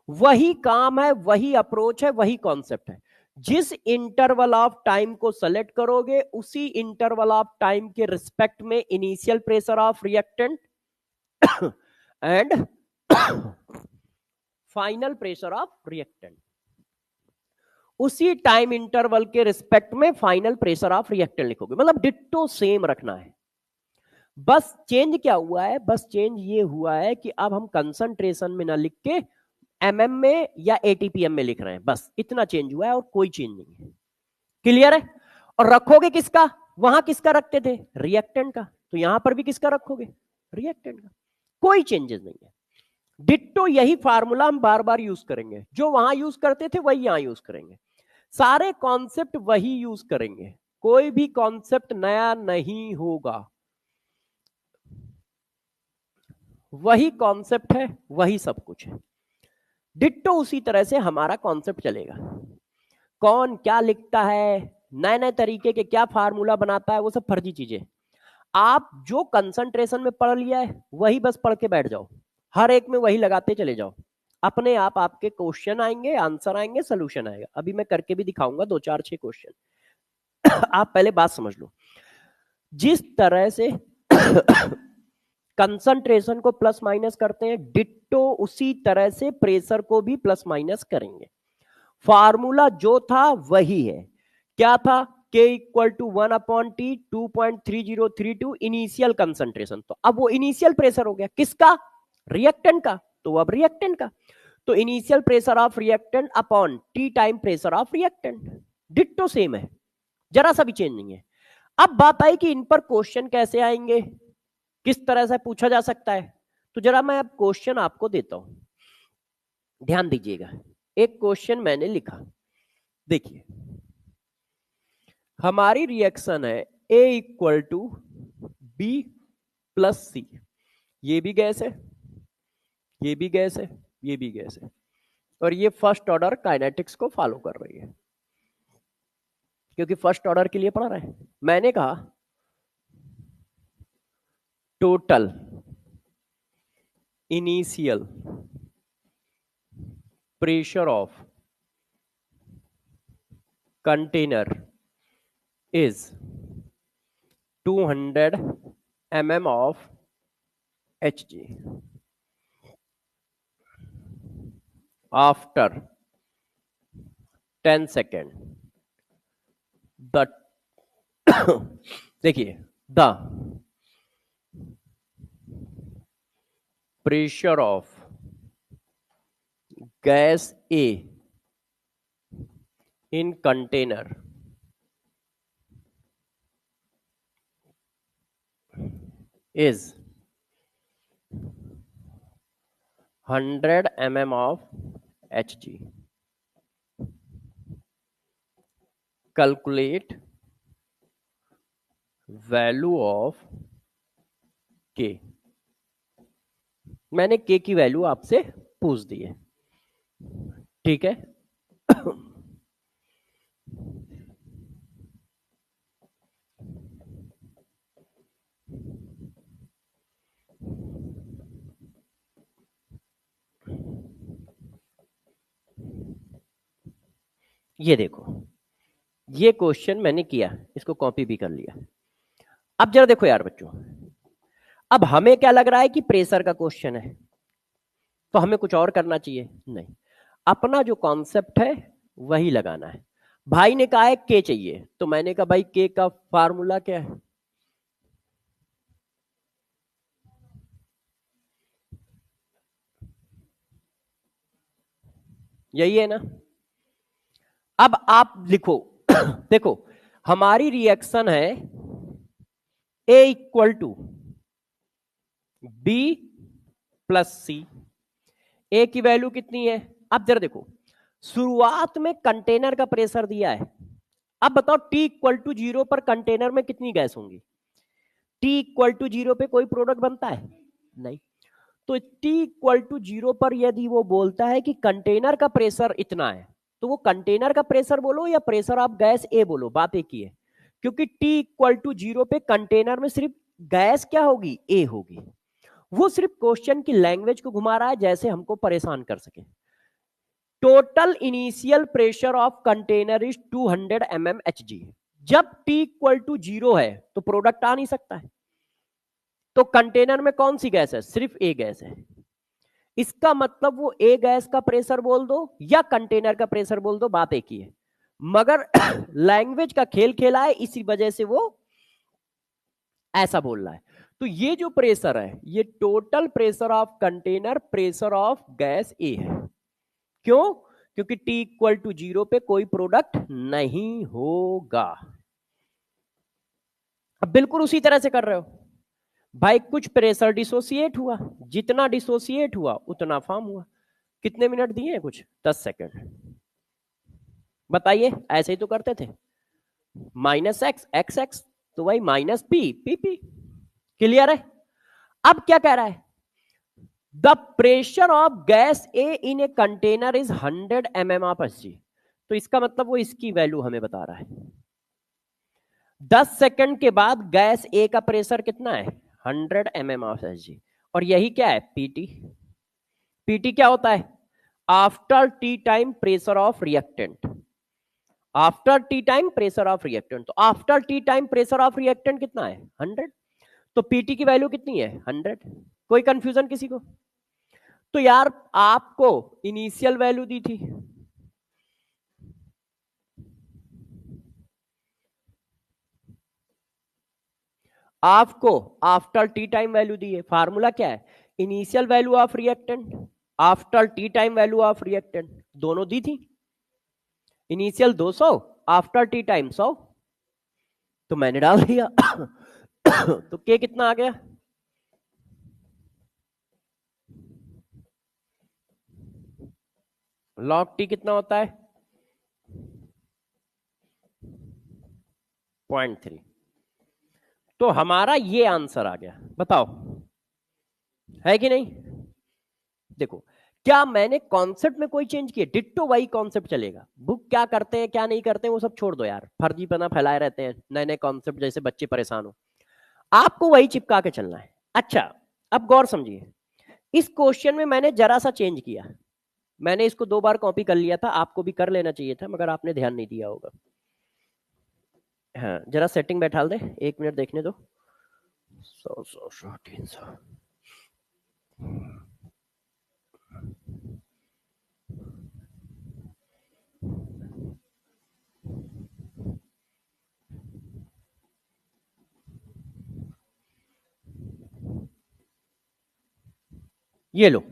वही काम है, वही अप्रोच है, वही कॉन्सेप्ट है। जिस इंटरवल ऑफ टाइम को सेलेक्ट करोगे उसी इंटरवल ऑफ टाइम के रिस्पेक्ट में initial pressure of reactant and final pressure of reactant, उसी टाइम इंटरवल के रिस्पेक्ट में फाइनल प्रेशर ऑफ रिएक्टेंट लिखोगे। मतलब डिट्टो सेम रखना है। बस चेंज क्या हुआ है, बस चेंज ये हुआ है कि अब हम कंसंट्रेशन में ना लिख के एमएम में या एटीपीएम में लिख रहे हैं, बस इतना चेंज हुआ है और कोई चेंज नहीं है। क्लियर है? और रखोगे किसका, वहां किसका रखते थे, रिएक्टेंट का, तो यहां पर भी किसका रखोगे, रिएक्टेंट का, कोई चेंजेस नहीं है। डिट्टो यही फार्मूला हम बार बार यूज करेंगे, जो वहां यूज करते थे वही यहां यूज करेंगे, सारे कॉन्सेप्ट वही यूज करेंगे, कोई भी कॉन्सेप्ट नया नहीं होगा, वही कॉन्सेप्ट है, वही सब कुछ है। डिट्टो उसी तरह से हमारा कॉन्सेप्ट चलेगा, कौन क्या लिखता है, नए नए तरीके के क्या फार्मूला बनाता है, वो सब फर्जी चीजें। आप जो कंसंट्रेशन में पढ़ लिया है वही बस पढ़ के बैठ जाओ, हर एक में वही लगाते चले जाओ, अपने आप आपके क्वेश्चन आएंगे, आंसर आएंगे, सोल्यूशन आएगा। अभी मैं करके भी दिखाऊंगा 2 4 6 क्वेश्चन। आप पहले बात समझ लो, जिस तरह से कंसंट्रेशन को प्लस माइनस करते हैं, डिट्टो उसी तरह से प्रेशर को भी प्लस माइनस करेंगे। फार्मूला जो था वही है, क्या था, K equal to 1/T 2.3032 initial concentration. तो अब वो इनिशियल प्रेशर हो गया किसका, रिएक्टेंट का, तो अब रिएक्टेंट का, तो initial pressure of reactant upon T time pressure of reactant, ditto same है, जरा सा भी चेंज नहीं है। अब बात आई कि इन पर क्वेश्चन कैसे आएंगे, किस तरह से पूछा जा सकता है, तो जरा मैं अब क्वेश्चन आपको देता हूं, ध्यान दीजिएगा। एक क्वेश्चन मैंने लिखा, देखिए हमारी रिएक्शन है A equal to B plus C, ये भी गैस है, ये भी गैस है, ये भी गैस है, और ये फर्स्ट ऑर्डर काइनेटिक्स को फॉलो कर रही है, क्योंकि फर्स्ट ऑर्डर के लिए पढ़ रहे हैं। मैंने कहा total initial pressure of container is 200 mm of Hg. After 10 seconds, the देखिए the pressure of gas A in container is 100 mm of Hg. Calculate value of K. मैंने K की वैल्यू आपसे पूछ दी है, ठीक है। ये देखो, ये क्वेश्चन मैंने किया, इसको कॉपी भी कर लिया। अब जरा देखो यार बच्चों, अब हमें क्या लग रहा है कि प्रेशर का क्वेश्चन है, तो हमें कुछ और करना चाहिए नहीं, अपना जो कॉन्सेप्ट है वही लगाना है। भाई ने कहा है के चाहिए, तो मैंने कहा भाई के का फार्मूला क्या है, यही है ना। अब आप लिखो देखो हमारी रिएक्शन है A equal to B plus C, A की वैल्यू कितनी है, अब जरा देखो शुरुआत में कंटेनर का प्रेशर दिया है, अब बताओ T इक्वल टू 0 पर कंटेनर में कितनी गैस होंगी, T इक्वल टू 0 पे कोई प्रोडक्ट बनता है नहीं, तो T इक्वल टू 0 पर यदि वो बोलता है कि कंटेनर का प्रेशर इतना है, तो वो कंटेनर का प्रेशर बोलो या प्रेशर ऑफ गैस ए बोलो, बात एक ही है, क्योंकि T इक्वल टू 0 पे कंटेनर में सिर्फ गैस क्या होगी, ए होगी। वो सिर्फ क्वेश्चन की लैंग्वेज को घुमा रहा है जैसे हमको परेशान कर सके। Total initial pressure of container is 200 mm Hg। जब T इक्वल टू 0 है तो प्रोडक्ट आ नहीं सकता है, तो कंटेनर में कौन सी गैस है, सिर्फ ए गैस है, इसका मतलब वो ए गैस का प्रेशर बोल दो या कंटेनर का प्रेशर बोल दो, बात एक ही है, मगर लैंग्वेज का खेल खेला है, इसी वजह से वो ऐसा बोल रहा है। तो ये जो प्रेशर है ये total pressure of container pressure of gas A है, क्यों, क्योंकि T इक्वल टू 0 पे कोई प्रोडक्ट नहीं होगा। अब बिल्कुल उसी तरह से कर रहे हो, भाई कुछ प्रेशर डिसोसिएट हुआ, जितना डिसोसिएट हुआ उतना फॉर्म हुआ। कितने मिनट दिए हैं? कुछ 10 सेकंड। बताइए, ऐसे ही तो करते थे। माइनस एक्स एक्स एक्स, तो भाई minus P P P. Clear है? अब क्या कह रहा है? The pressure of gas A in a container is 100 mm of SG. तो इसका मतलब वो इसकी वैल्यू हमें बता रहा है। 10 सेकंड के बाद गैस ए का प्रेशर कितना है? 100 mm ऑफ एसजी। और यही क्या है? पीटी। पीटी क्या होता है? After T time pressure of reactant. After T time pressure of reactant, तो after T time pressure of reactant कितना है? 100। तो पीटी की वैल्यू कितनी है? 100। कोई कंफ्यूजन किसी को? तो यार आपको इनिशियल वैल्यू दी थी, आपको आफ्टर टी टाइम वैल्यू दी है। फार्मूला क्या है? Initial value of reactant after T time value of reactant, दोनों दी थी। इनिशियल 200, आफ्टर टी टाइम 100, तो मैंने डाल दिया। तो के कितना आ गया? लॉग टी कितना होता है? 0.3। तो हमारा ये आंसर आ गया। बताओ है कि नहीं? देखो, क्या मैंने कॉन्सेप्ट में कोई चेंज किया? डिट्टो वही कॉन्सेप्ट चलेगा। बुक क्या करते हैं क्या नहीं करते हैं वो सब छोड़ दो यार, फर्जीपना फैलाए रहते हैं नए नए कॉन्सेप्ट, जैसे बच्चे परेशान हो। आपको वही चिपका के चलना है। अच्छा, अब गौर समझिए, इस क्वेश्चन में मैंने जरा सा चेंज किया। मैंने इसको 2 बार कॉपी कर लिया था, आपको भी कर लेना चाहिए था, मगर आपने ध्यान नहीं दिया होगा। हाँ, जरा सेटिंग बैठा दे, 1 मिनट देखने दो। 100 100 100 300। ये लो,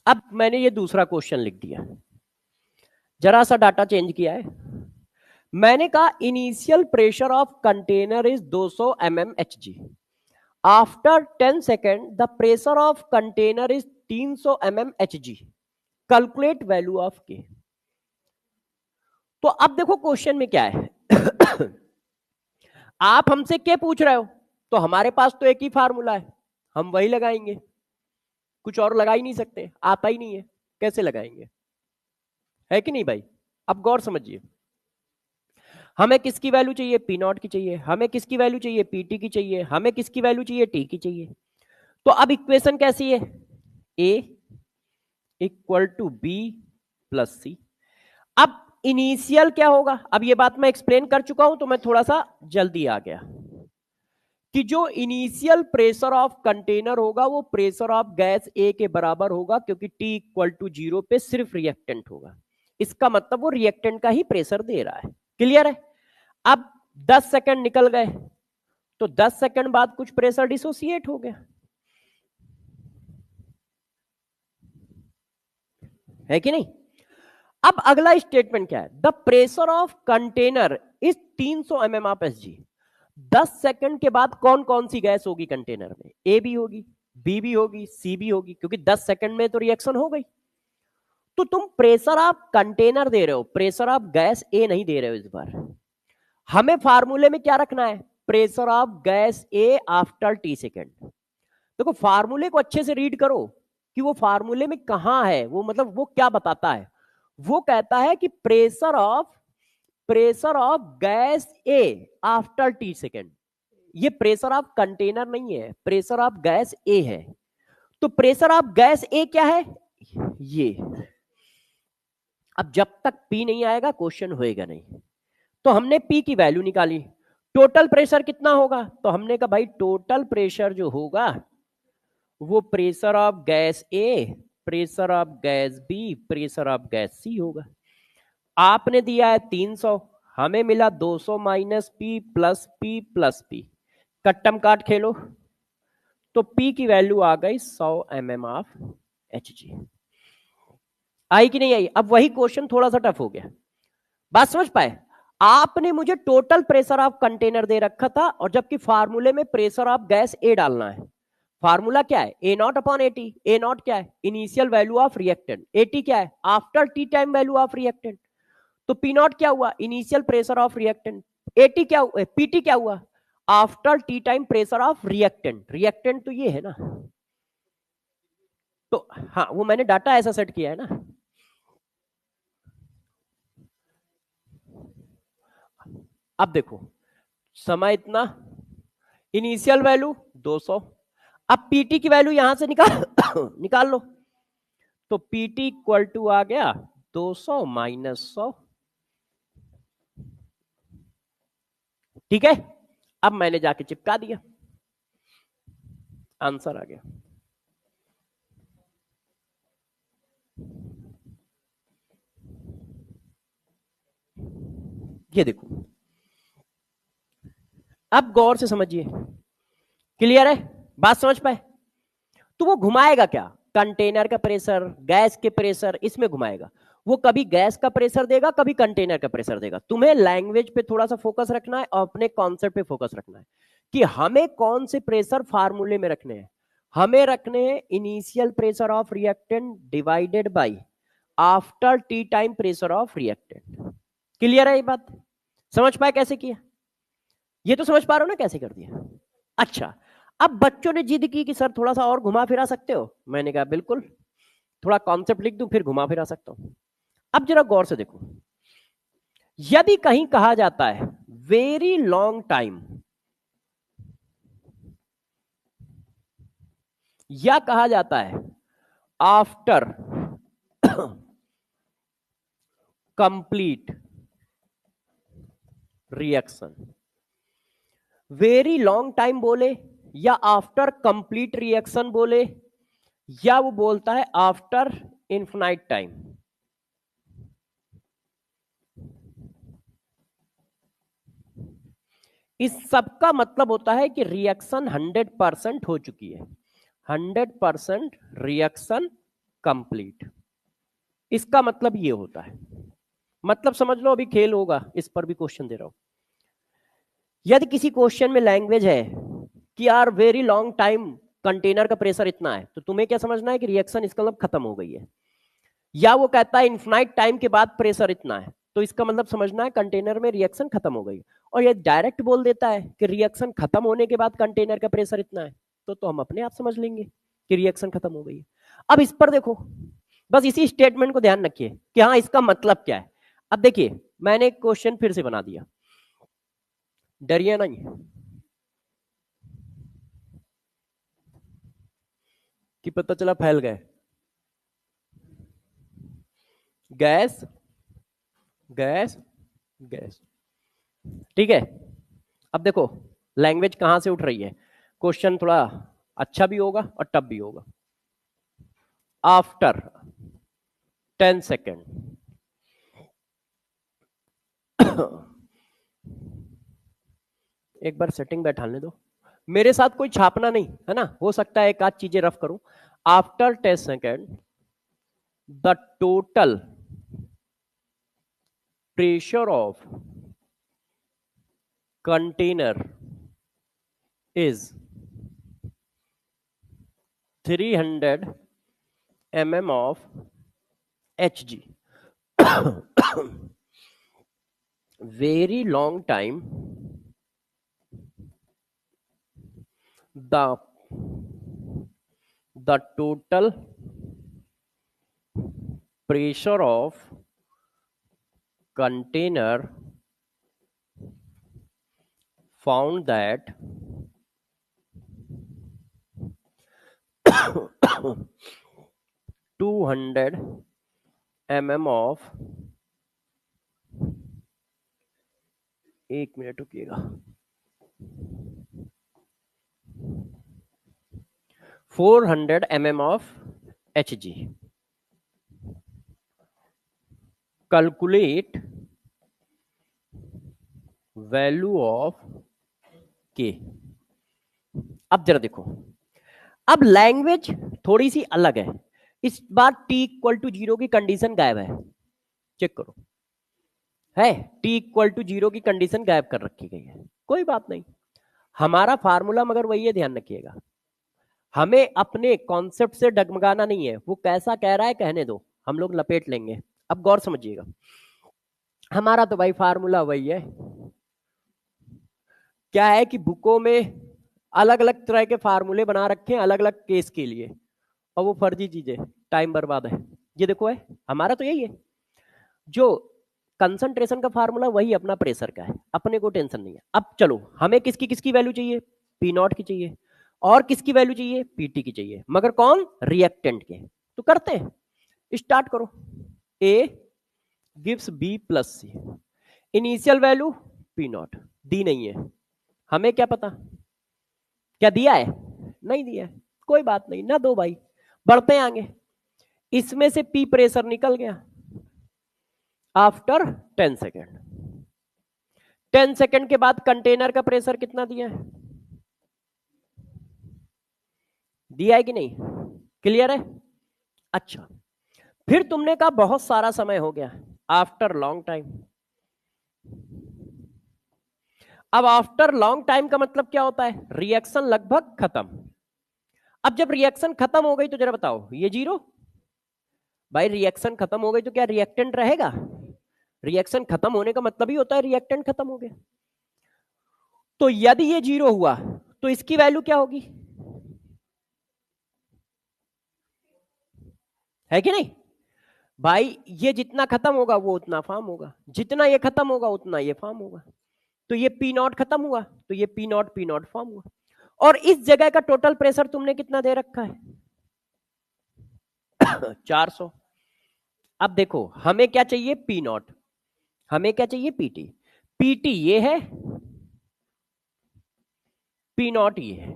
अब मैंने ये दूसरा क्वेश्चन लिख दिया, जरा सा डाटा चेंज किया है। मैंने कहा initial pressure of container is 200 mm Hg। After 10 second the pressure of container is 300 mm Hg। Calculate value of के। तो अब देखो क्वेश्चन में क्या है। आप हमसे क्या पूछ रहे हो, तो हमारे पास तो एक ही फार्मूला है, हम वही लगाएंगे, कुछ और लगा ही नहीं सकते, आता ही नहीं है, कैसे लगाएंगे? है कि नहीं भाई? अब गौर समझिए, हमें किसकी वैल्यू चाहिए? पी नॉट की चाहिए। हमें किसकी वैल्यू चाहिए? पीटी की चाहिए। हमें किसकी वैल्यू चाहिए? टी की चाहिए। तो अब इक्वेशन कैसी है? ए इक्वल टू बी प्लस सी। अब इनिशियल क्या होगा? अब ये बात मैं एक्सप्लेन कर चुका हूं, तो मैं थोड़ा सा जल्दी आ गया कि जो इनिशियल प्रेशर ऑफ कंटेनर होगा वो प्रेशर ऑफ गैस ए के बराबर होगा, क्योंकि टी इक्वल टू 0 पे सिर्फ रिएक्टेंट होगा। इसका मतलब वो रिएक्टेंट का ही प्रेशर दे रहा है। क्लियर है? अब 10 सेकंड निकल गए, तो 10 सेकंड बाद कुछ प्रेशर डिसोसिएट हो गया, है कि नहीं? अब अगला स्टेटमेंट क्या है? The pressure of container is 300 mm of SG. 10 second के बाद कौन कौन सी गैस होगी कंटेनर में? ए भी होगी, बी भी होगी, सी भी होगी, क्योंकि 10 सेकंड में तो रिएक्शन हो गई। तो तुम प्रेशर ऑफ कंटेनर दे रहे हो, प्रेशर ऑफ गैस ए नहीं दे रहे हो इस बार। हमें फार्मूले में क्या रखना है? Pressure of gas A after T second. देखो, फार्मूले को अच्छे से रीड करो कि वो फार्मूले में कहां है, वो मतलब वो क्या बताता है। वो कहता है कि pressure of gas A after T second. ये प्रेशर ऑफ कंटेनर नहीं है, प्रेशर ऑफ गैस ए है। तो प्रेशर ऑफ गैस ए क्या है? ये। अब जब तक पी नहीं आएगा क्वेश्चन होएगा नहीं। तो हमने पी की वैल्यू निकाली। टोटल प्रेशर कितना होगा? तो हमने कहा भाई टोटल प्रेशर जो होगा वो pressure of gas A, pressure of gas B, pressure of gas C होगा। आपने दिया है 300, हमें मिला 200 minus P plus P plus P. कट्टम काट खेलो, तो पी की वैल्यू आ गई 100 mm ऑफ Hg। आई कि नहीं आई? अब वही क्वेश्चन थोड़ा सा टफ हो गया, बात समझ पाए? आपने मुझे टोटल प्रेशर ऑफ कंटेनर दे रखा था, और जबकि फार्मूले में प्रेशर ऑफ गैस ए डालना है। फार्मूला क्या है? A not upon AT. A not क्या है? Initial value of reactant. AT क्या है? After T time value of reactant. तो पी नॉट क्या हुआ? Initial pressure of reactant. AT क्या हुआ? पीटी क्या हुआ? After T time pressure of reactant. Reactant तो ये है ना। तो हाँ, वो मैंने डाटा ऐसा सेट किया है ना। अब देखो, समय इतना, इनिशियल वैल्यू 200। अब पीटी की वैल्यू यहां से निकाल निकाल लो। तो पीटी इक्वल टू आ गया 200 माइनस 100। ठीक है, अब मैंने जाके चिपका दिया, आंसर आ गया। ये देखो, अब गौर से समझिए। क्लियर है? बात समझ पाए? तो वो घुमाएगा क्या? कंटेनर का प्रेशर, गैस के प्रेशर, इसमें घुमाएगा। वो कभी गैस का प्रेशर देगा, कभी कंटेनर का प्रेशर देगा। तुम्हें लैंग्वेज पे थोड़ा सा फोकस रखना है और अपने कॉन्सेप्ट पे फोकस रखना है कि हमें कौन से प्रेशर फार्मूले में रखने हैं। हमें रखने हैं initial pressure of reactant divided by after T time pressure of reactant. Clear है ये बात? समझ पाए कैसे किया? ये तो समझ पा रहे हो ना कैसे कर दिया? अच्छा, अब बच्चों ने जिद की कि सर थोड़ा सा और घुमा फिरा सकते हो। मैंने कहा बिल्कुल, थोड़ा कॉन्सेप्ट लिख दूं फिर घुमा फिरा सकता हूं। अब जरा गौर से देखो, यदि कहीं कहा जाता है वेरी लॉन्ग टाइम, या कहा जाता है after complete reaction, very long time बोले या आफ्टर कंप्लीट रिएक्शन बोले, या वो बोलता है आफ्टर इन्फिनाइट टाइम, इस सब का मतलब होता है कि रिएक्शन 100% हो चुकी है। 100% रिएक्शन कंप्लीट, इसका मतलब ये होता है। मतलब समझ लो, अभी खेल होगा, इस पर भी क्वेश्चन दे रहा हूं। यदि किसी क्वेश्चन में लैंग्वेज है कि यार वेरी लॉन्ग टाइम कंटेनर का प्रेशर इतना है, तो तुम्हें क्या समझना है कि रिएक्शन इसका मतलब खत्म हो गई है। या वो कहता है इन्फिनाइट टाइम के बाद प्रेशर इतना है, तो इसका मतलब समझना है कंटेनर में रिएक्शन खत्म हो गई। और ये डायरेक्ट बोल देता है कि रिएक्शन खत्म होने के बाद कंटेनर का प्रेशर इतना है, तो हम अपने आप समझ लेंगे कि रिएक्शन खत्म हो गई है। अब इस पर देखो, बस इसी स्टेटमेंट को ध्यान रखिए कि हाँ इसका मतलब क्या है। अब देखिए, मैंने एक क्वेश्चन फिर से बना दिया, डरिए नहीं कि पता चला फैल गए। गैस गैस गैस, ठीक है। अब देखो, लैंग्वेज कहां से उठ रही है। क्वेश्चन थोड़ा अच्छा भी होगा और टफ भी होगा। आफ्टर 10 सेकेंड एक बार सेटिंग बैठाने दो, मेरे साथ कोई छापना नहीं है ना, हो सकता है एक आध चीजें रफ करूं। After 10 second the total pressure of container is 300 mm of Hg. Very long time the total pressure of container found that 200 mm of, एक मिनट रुकिएगा, 400 mm of Hg. Calculate value of K. अब जरा देखो, अब language थोड़ी सी अलग है। इस बार t इक्वल टू 0 की कंडीशन गायब है। चेक करो, है, टी इक्वल टू 0 की कंडीशन गायब कर रखी गई है, कोई बात नहीं, हमारा फार्मूला मगर वही है, ध्यान रखिएगा, हमें अपने कॉन्सेप्ट से डगमगाना नहीं है, वो कैसा कह रहा है कहने दो, हम लोग लपेट लेंगे। अब गौर समझिएगा, हमारा तो भाई फार्मूला वही है, क्या है कि बुकों में अलग अलग तरह के फार्मूले बना रखे हैं अलग अलग केस के लिए, और वो फर्जी चीजें, टाइम बर्बाद है। ये देखो है, हमारा तो यही है, जो कंसंट्रेशन का फार्मूला वही अपना प्रेशर का है, अपने को टेंशन नहीं है। अब चलो, हमें किसकी किसकी वैल्यू चाहिए, पी नॉट की चाहिए, और किसकी वैल्यू चाहिए, पीटी की चाहिए, मगर कौन, रिएक्टेंट के। तो करते हैं, स्टार्ट करो। A gives B plus C, initial value P naught दी नहीं है, हमें क्या पता, क्या दिया है, नहीं दिया है, कोई बात नहीं ना, दो भाई, बढ़ते हैं आगे। इसमें से पी प्रेशर निकल गया आफ्टर 10 सेकेंड, 10 सेकेंड के बाद कंटेनर का प्रेशर कितना दिया है, दिया है कि नहीं, क्लियर है। अच्छा, फिर तुमने कहा बहुत सारा समय हो गया, आफ्टर लॉन्ग टाइम। अब आफ्टर लॉन्ग टाइम का मतलब क्या होता है, रिएक्शन लगभग खत्म। अब जब रिएक्शन खत्म हो गई तो जरा बताओ, ये जीरो, भाई रिएक्शन खत्म हो गई तो क्या रिएक्टेंट रहेगा, रिएक्शन खत्म होने का मतलब ही होता है रिएक्टेंट खत्म हो गया। तो यदि ये जीरो हुआ तो इसकी वैल्यू क्या होगी, है कि नहीं भाई, ये जितना खत्म होगा वो उतना फॉर्म होगा, जितना ये खत्म होगा उतना ये फॉर्म होगा। तो ये पी नॉट खत्म हुआ तो ये पी नॉट फॉर्म हुआ, और इस जगह का टोटल प्रेशर तुमने कितना दे रखा है 400। अब देखो हमें क्या चाहिए, पी नॉट, हमें क्या चाहिए, पीटी, पीटी ये है, पी नॉट ये है।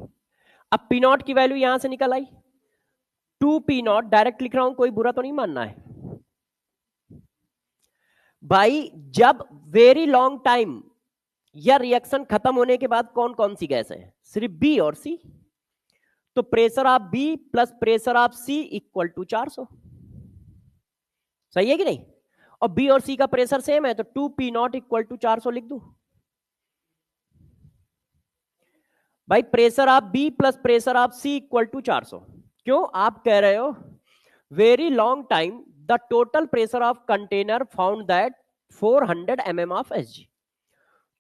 अब पी नॉट की वैल्यू यहां से निकल आई 2 पी नॉट, डायरेक्ट लिख रहा हूं, कोई बुरा तो नहीं मानना है भाई। जब वेरी लॉन्ग टाइम या रिएक्शन खत्म होने के बाद कौन कौन सी गैस है, सिर्फ बी और सी, तो pressure of B plus pressure of C equal to 400, सही है कि नहीं। और बी और सी का प्रेशर सेम है तो 2 पी नॉट इक्वल टू 400 लिख दू भाई, pressure of B plus pressure of C equal to 400। क्यों, आप कह रहे हो very long time the total pressure of container found that 400 mm of Hg।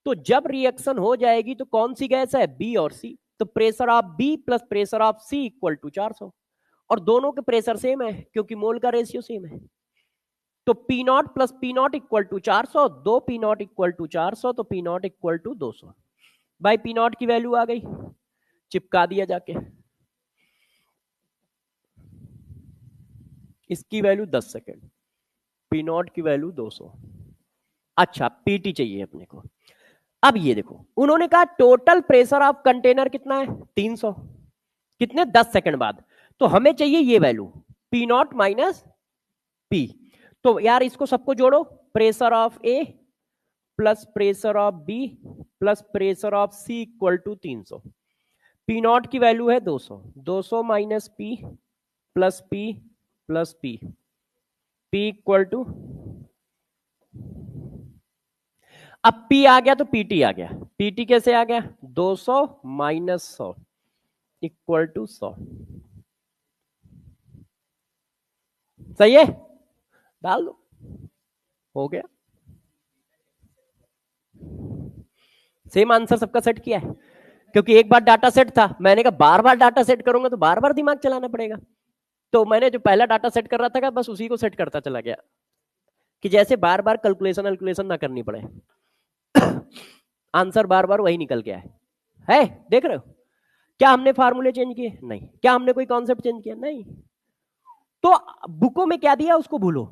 तो जब रिएक्शन हो जाएगी तो कौन सी गैस है, बी और सी, तो pressure of B plus pressure of C equal to 400, और दोनों के प्रेशर सेम है क्योंकि मोल का रेशियो सेम है। तो P naught plus P naught equal to 400, 2 P naught equal to 400, तो पी नॉट इक्वल टू 200। भाई पी नॉट की वैल्यू आ गई, चिपका दिया जाके, इसकी वैल्यू 10 सेकेंड, पी नॉट की वैल्यू 200। अच्छा, पीटी चाहिए अपने को। अब ये देखो, उन्होंने कहा टोटल प्रेशर ऑफ कंटेनर कितना है 300, कितने 10 सेकंड बाद, तो हमें चाहिए ये value P naught minus P. तो यार इसको सबको जोड़ो, pressure of A plus pressure of B plus pressure of C equal to 300। P naught की वैल्यू है 200, 200 minus P plus P plus P, P equal to, अब P आ गया तो PT आ गया, PT कैसे आ गया, 200 माइनस 100 इक्वल टू 100, सही है, डाल दो, हो गया। सेम आंसर सबका सेट किया है, क्योंकि एक बार डाटा सेट था, मैंने कहा बार बार डाटा सेट करूंगा तो बार बार दिमाग चलाना पड़ेगा, तो मैंने जो पहला डाटा सेट कर रहा था बस उसी को सेट करता चला गया, कि जैसे बार बार कैलकुलेशन ना करनी पड़े, आंसर बार बार वही निकल गया है, देख रहे हो। क्या हमने फार्मूले चेंज किए, नहीं। क्या हमने कोई कॉन्सेप्ट चेंज किया, नहीं। तो बुकों में क्या दिया उसको भूलो,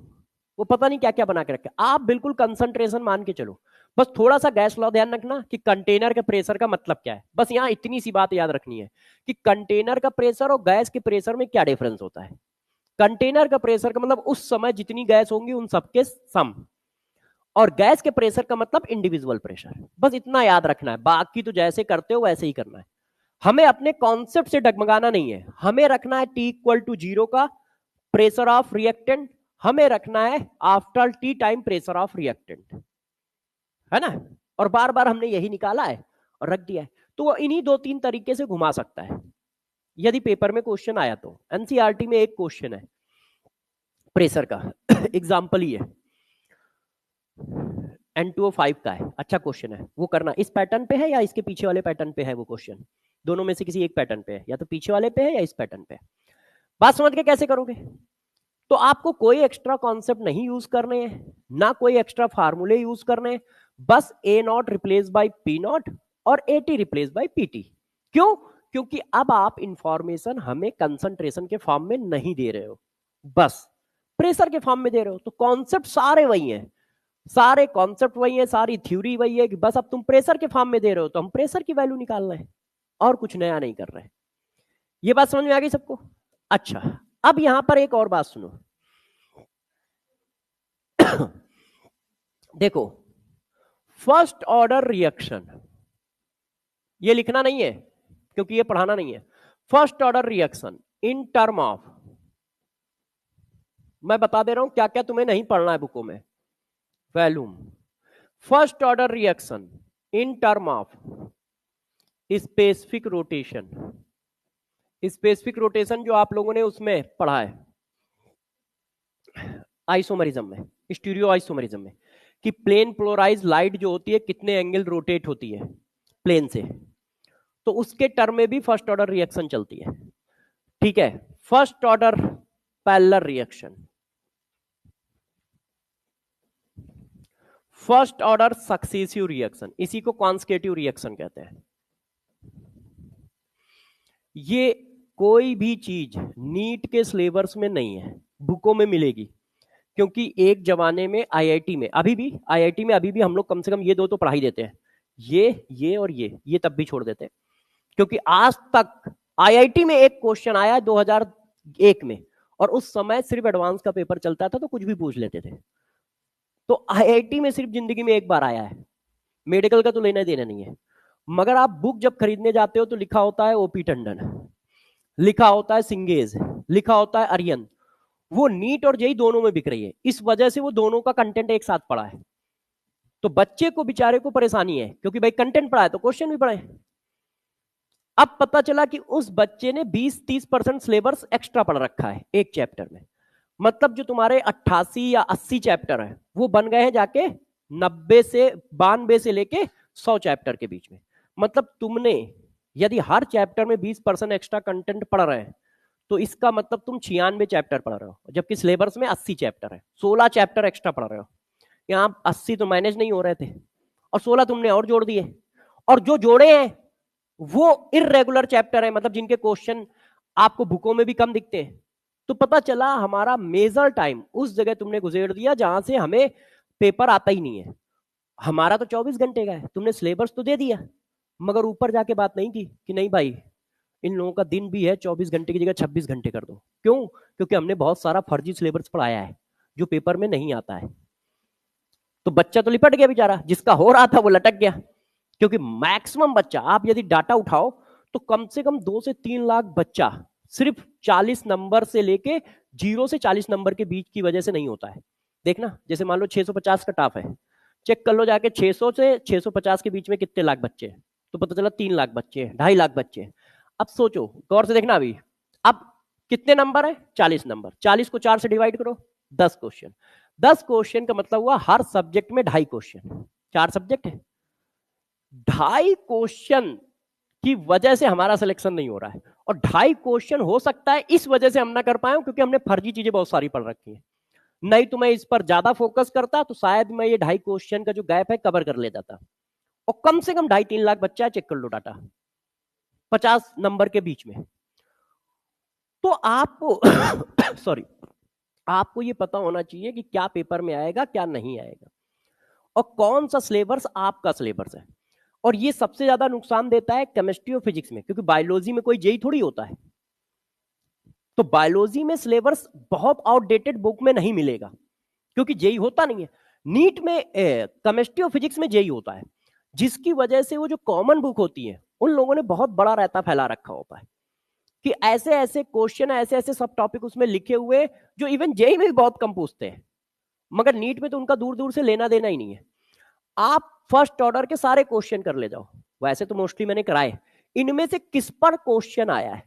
वो पता नहीं क्या क्या बना के रखे, आप बिल्कुल कंसंट्रेशन मान के चलो। बस थोड़ा सा गैस लॉ ध्यान रखना कि कंटेनर के प्रेशर का मतलब क्या है, बस यहाँ इतनी सी बात याद रखनी है कि कंटेनर का प्रेशर और गैस के प्रेशर में क्या डिफरेंस होता है। कंटेनर का प्रेशर का मतलब उस समय जितनी गैस होंगी उन सबके सम, और गैस के प्रेशर का मतलब इंडिविजुअल प्रेशर, बस इतना याद रखना है, बाकी तो जैसे करते हो वैसे ही करना है। हमें अपने कॉन्सेप्ट से डगमगाना नहीं है, हमें रखना है T इक्वल टू 0 का प्रेशर ऑफ रिएक्टेंट, हमें रखना है after T time pressure of reactant, है ना, और बार बार हमने यही निकाला है और रख दिया है। तो वो इन्हीं 2-3 तरीके से घुमा सकता है यदि पेपर में क्वेश्चन आया तो। एनसीईआरटी में एक क्वेश्चन है प्रेशर का एग्जाम्पल ही है, N2O5 का है, अच्छा क्वेश्चन है, वो करना। इस पैटर्न पे है या इसके पीछे वाले पैटर्न पे है वो क्वेश्चन, दोनों में से किसी एक पैटर्न पे है, या तो पीछे वाले पे है या इस पैटर्न पे है। बात समझ के कैसे करोगे? तो आपको कोई एक्स्ट्रा कॉन्सेप्ट नहीं यूज करने हैं, ना कोई एक्स्ट्रा फार्मूले यूज करने हैं, बस A0 रिप्लेस बाय P0 और AT रिप्लेस बाय PT। क्यों? क्योंकि अब आप इंफॉर्मेशन हमें कंसंट्रेशन के फॉर्म में नहीं दे रहे हो, बस प्रेशर के फॉर्म में दे रहे हो। तो कॉन्सेप्ट सारे वही हैं, सारे कॉन्सेप्ट वही है, सारी थ्योरी वही है, कि बस अब तुम प्रेशर के फॉर्म में दे रहे हो तो हम प्रेशर की वैल्यू निकाल रहे हैं और कुछ नया नहीं कर रहे हैं। ये बात समझ में आ गई सबको? अच्छा, अब यहां पर एक और बात सुनो। देखो, फर्स्ट ऑर्डर रिएक्शन, ये लिखना नहीं है क्योंकि ये पढ़ाना नहीं है। First order reaction in term of, मैं बता दे रहा हूं क्या क्या तुम्हें नहीं पढ़ना है बुकों में। Volume, first order reaction in term of specific rotation. Specific rotation जो आप लोगों ने उसमें पढ़ा है आइसोमरिज्म में, स्टीरियो आइसोमरिज्म में, कि प्लेन पोलराइज लाइट जो होती है कितने एंगल रोटेट होती है प्लेन से, तो उसके टर्म में भी फर्स्ट ऑर्डर रिएक्शन चलती है। ठीक है, first order parallel reaction, first order successive reaction, इसी को कॉन्सेक्यूटिव रिएक्शन कहते हैं। ये कोई भी चीज नीट के सिलेबस में नहीं है, बुकों में मिलेगी, क्योंकि एक जमाने में आईआईटी में, अभी भी हम लोग कम से कम ये दो तो पढ़ा ही देते हैं, ये और ये तब भी छोड़ देते हैं, क्योंकि आज तक आईआईटी में एक क्वेश्चन आया 2001 में, और उस समय सिर्फ एडवांस का पेपर चलता था तो कुछ भी पूछ लेते थे। तो आईआईटी में सिर्फ जिंदगी में एक बार आया है, मेडिकल का तो लेना देना नहीं है। मगर आप बुक जब खरीदने जाते हो तो लिखा होता है ओपी टंडन, लिखा होता है सिंगेज, लिखा होता है अरियन। वो नीट और जेई दोनों में बिक रही है, इस वजह से वो दोनों का कंटेंट एक साथ पड़ा है। तो बच्चे को बेचारे को परेशानी है, क्योंकि भाई कंटेंट पढ़ा है तो क्वेश्चन भी पढ़े। अब पता चला कि उस बच्चे ने 20-30% सिलेबस एक्स्ट्रा पढ़ रखा है एक चैप्टर में, मतलब जो तुम्हारे 88 या 80 चैप्टर है वो बन गए हैं जाके 92 से लेके 100 चैप्टर के बीच में। मतलब तुमने यदि हर चैप्टर में 20% एक्स्ट्रा कंटेंट पढ़ रहे हैं तो इसका मतलब तुम 96 चैप्टर पढ़ रहे हो, जबकि सिलेबस में 80 चैप्टर है, 16 चैप्टर एक्स्ट्रा पढ़ रहे हो। यहाँ 80 तो मैनेज नहीं हो रहे थे और 16 तुमने और जोड़ दिए, और जो जोड़े हैं वो इररेगुलर चैप्टर है, मतलब जिनके क्वेश्चन आपको बुकों में भी कम दिखते हैं। तो पता चला हमारा मेजर टाइम उस जगह तुमने गुजेर दिया जहां से हमें पेपर आता ही नहीं है। हमारा तो 24 घंटे का है, तुमने सिलेबस तो दे दिया मगर ऊपर जाके बात नहीं की कि नहीं भाई इन लोगों का दिन भी है, 24 घंटे की जगह 26 घंटे कर दो। क्यों? क्योंकि हमने बहुत सारा फर्जी सिलेबस पढ़ाया है जो पेपर में नहीं आता है। तो बच्चा तो लिपट गया बेचारा, जिसका हो रहा था वो लटक गया, क्योंकि मैक्सिमम बच्चा, आप यदि डाटा उठाओ तो कम से कम 2 से 3 लाख बच्चा सिर्फ 40 नंबर से लेके 0 से 40 नंबर के बीच की वजह से नहीं होता है। देखना, जैसे मान लो 650 का टाफ है, चेक कर लो जाके 600 से 650 के बीच में कितने लाख बच्चे हैं, तो पता चला 3 लाख बच्चे हैं, 2.5 लाख बच्चे हैं। अब सोचो, गौर से देखना, अभी अब कितने नंबर है? 40 नंबर, 40 को 4 से डिवाइड करो, 10 क्वेश्चन। 10 क्वेश्चन का मतलब हुआ हर सब्जेक्ट में 2.5 क्वेश्चन, 4 सब्जेक्ट है, 2.5 क्वेश्चन की वजह से हमारा सिलेक्शन नहीं हो रहा है। और 2.5 क्वेश्चन हो सकता है इस वजह से हम ना कर पाए क्योंकि हमने फर्जी चीजें बहुत सारी पढ़ रखी है। नहीं तो मैं इस पर ज्यादा फोकस करता तो शायद मैं ये 2.5 क्वेश्चन का जो गैप है कवर कर लेता था। और कम से कम 2.5-3 लाख बच्चा है, चेक कर लो डाटा, 50 नंबर के बीच में। तो आपको सॉरी, आपको ये पता होना चाहिए कि क्या पेपर में आएगा क्या नहीं आएगा और कौन सा सिलेबस आपका सिलेबस है। और ये सबसे ज्यादा नुकसान देता है केमिस्ट्री और फिजिक्स में, क्योंकि बायोलॉजी में कोई जेई थोड़ी होता है। तो बायोलॉजी में सिलेबस बहुत आउटडेटेड बुक में नहीं मिलेगा क्योंकि जेई होता नहीं है। नीट में केमिस्ट्री और फिजिक्स में जेई होता है, जिसकी वजह से वो जो कॉमन बुक होती है उन लोगों ने बहुत बड़ा रायता फैला रखा होता है कि ऐसे ऐसे क्वेश्चन, ऐसे ऐसे सब टॉपिक उसमें लिखे हुए जो इवन जेई में भी बहुत कम पूछते हैं, मगर नीट में तो उनका दूर दूर से लेना देना ही नहीं है। आप फर्स्ट ऑर्डर के सारे क्वेश्चन कर ले जाओ, वैसे तो मोस्टली मैंने कराए, इनमें से किस पर क्वेश्चन आया है।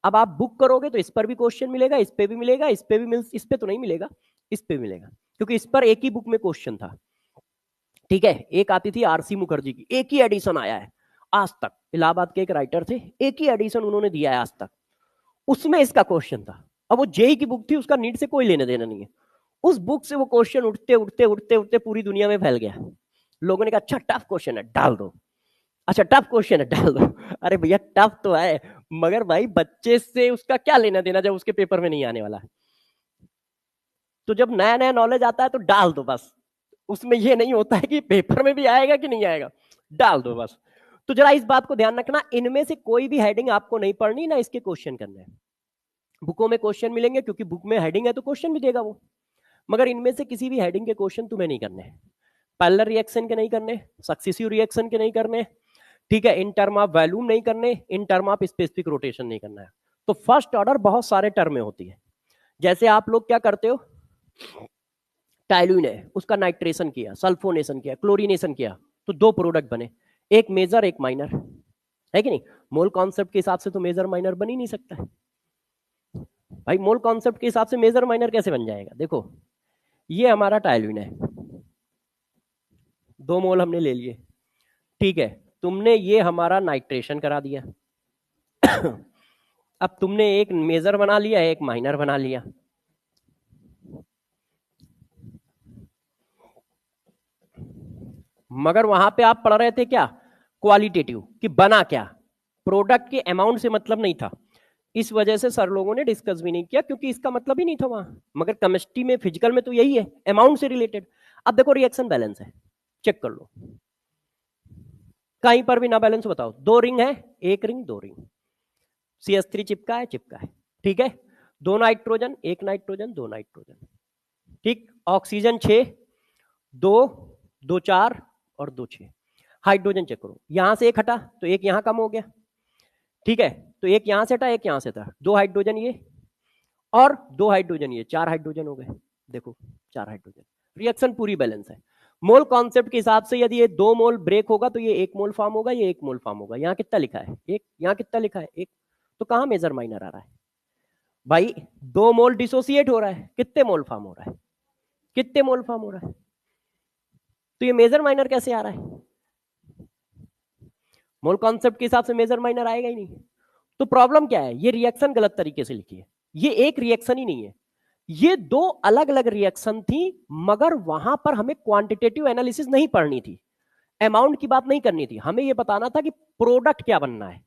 अब आप बुक करोगे तो इस पर भी क्वेश्चन मिलेगा, इस पे भी मिलेगा, इस पे भी इस पे तो नहीं मिलेगा, इस पे मिलेगा, क्योंकि इस पर एक ही बुक में क्वेश्चन था। ठीक है, एक आती थी आरसी मुखर्जी की, एक ही एडिशन आया है आज तक, इलाहाबाद के एक राइटर थे, एक ही एडिशन उन्होंने दिया है आज तक, उसमें इसका क्वेश्चन था। अब वो जेई की बुक थी, उसका नीट से कोई लेने देना नहीं है, उस बुक से वो क्वेश्चन उठते उठते उठते उठते पूरी दुनिया में फैल गया। लोगों ने कहा अच्छा टफ क्वेश्चन है डाल दो, अच्छा टफ क्वेश्चन है डाल दो। अरे भैया टफ तो है, मगर भाई बच्चे से उसका क्या लेना देना जब उसके पेपर में नहीं आने वाला है। तो जब नया नया नॉलेज आता है तो डाल दो बस, उसमें ये नहीं होता है कि पेपर में भी आएगा कि नहीं आएगा, डाल दो बस। तो जरा इस बात को ध्यान रखना, इनमें से कोई भी हेडिंग आपको नहीं पढ़नी, ना इसके क्वेश्चन करने हैं। बुकों में क्वेश्चन मिलेंगे क्योंकि बुक में हेडिंग है तो क्वेश्चन भी देगा वो, मगर इनमें से किसी भी हेडिंग के क्वेश्चन तुम्हें नहीं करने, पैरेलल रिएक्शन के नहीं करने, सक्सेसिव रिएक्शन के नहीं करने, ठीक है, इन टर्म ऑफ वॉल्यूम नहीं करने, in term of specific rotation नहीं करना है। तो फर्स्ट ऑर्डर बहुत सारे टर्म में होती है, जैसे आप लोग क्या करते हो, टाइलुइन है उसका नाइट्रेशन किया, सल्फोनेशन किया, क्लोरीनेशन किया, तो दो प्रोडक्ट बने, एक मेजर एक माइनर, है कि नहीं। मोल कॉन्सेप्ट के हिसाब से तो मेजर माइनर बन ही नहीं सकता है भाई, मोल कॉन्सेप्ट के हिसाब से मेजर माइनर कैसे बन जाएगा। देखो ये हमारा टाइलुइन है, 2 मोल हमने ले लिए, ठीक है, तुमने ये हमारा नाइट्रेशन करा दिया। अब तुमने एक मेजर बना लिया, एक माइनर बना लिया, मगर वहां पे आप पढ़ रहे थे क्या, क्वालिटेटिव, कि बना क्या, प्रोडक्ट के अमाउंट से मतलब नहीं था, इस वजह से सर लोगों ने डिस्कस भी नहीं किया, क्योंकि इसका मतलब ही नहीं था वहां। मगर केमिस्ट्री में फिजिकल में तो यही है, अमाउंट से रिलेटेड। अब देखो रिएक्शन बैलेंस है, चेक कर लो, कहीं पर भी ना बैलेंस बताओ, 2 रिंग है, एक रिंग 2 रिंग, CH3 चिपका है चिपका है, ठीक है, 2 नाइट्रोजन, 1 नाइट्रोजन 2 नाइट्रोजन, ठीक, ऑक्सीजन 6, 2 2 4 और 2 6, हाइड्रोजन चेक करो, यहां से एक हटा तो एक यहां कम हो गया, ठीक है, तो एक यहां से हटा एक यहां से था, 2 हाइड्रोजन ये और 2 हाइड्रोजन ये, 4 हाइड्रोजन हो गए, देखो 4 हाइड्रोजन, रिएक्शन पूरी बैलेंस है। मोल कॉन्सेप्ट के हिसाब से यदि ये 2 मोल ब्रेक होगा तो ये 1 मोल फॉर्म होगा, ये 1 मोल फॉर्म होगा, यहाँ कितना लिखा है 1, यहाँ कितना लिखा है 1, तो कहां मेजर माइनर आ रहा है भाई, 2 मोल डिसोसिएट हो रहा है, कितने मोल फॉर्म हो रहा है, कितने मोल फॉर्म हो रहा है, तो ये मेजर माइनर कैसे आ रहा है, मोल कॉन्सेप्ट के हिसाब से मेजर माइनर आएगा ही नहीं। तो प्रॉब्लम क्या है, ये रिएक्शन गलत तरीके से लिखी है, ये एक रिएक्शन ही नहीं है, ये 2 अलग अलग रिएक्शन थी, मगर वहां पर हमें क्वांटिटेटिव एनालिसिस नहीं पढ़नी थी, अमाउंट की बात नहीं करनी थी, हमें यह बताना था कि प्रोडक्ट क्या बनना है,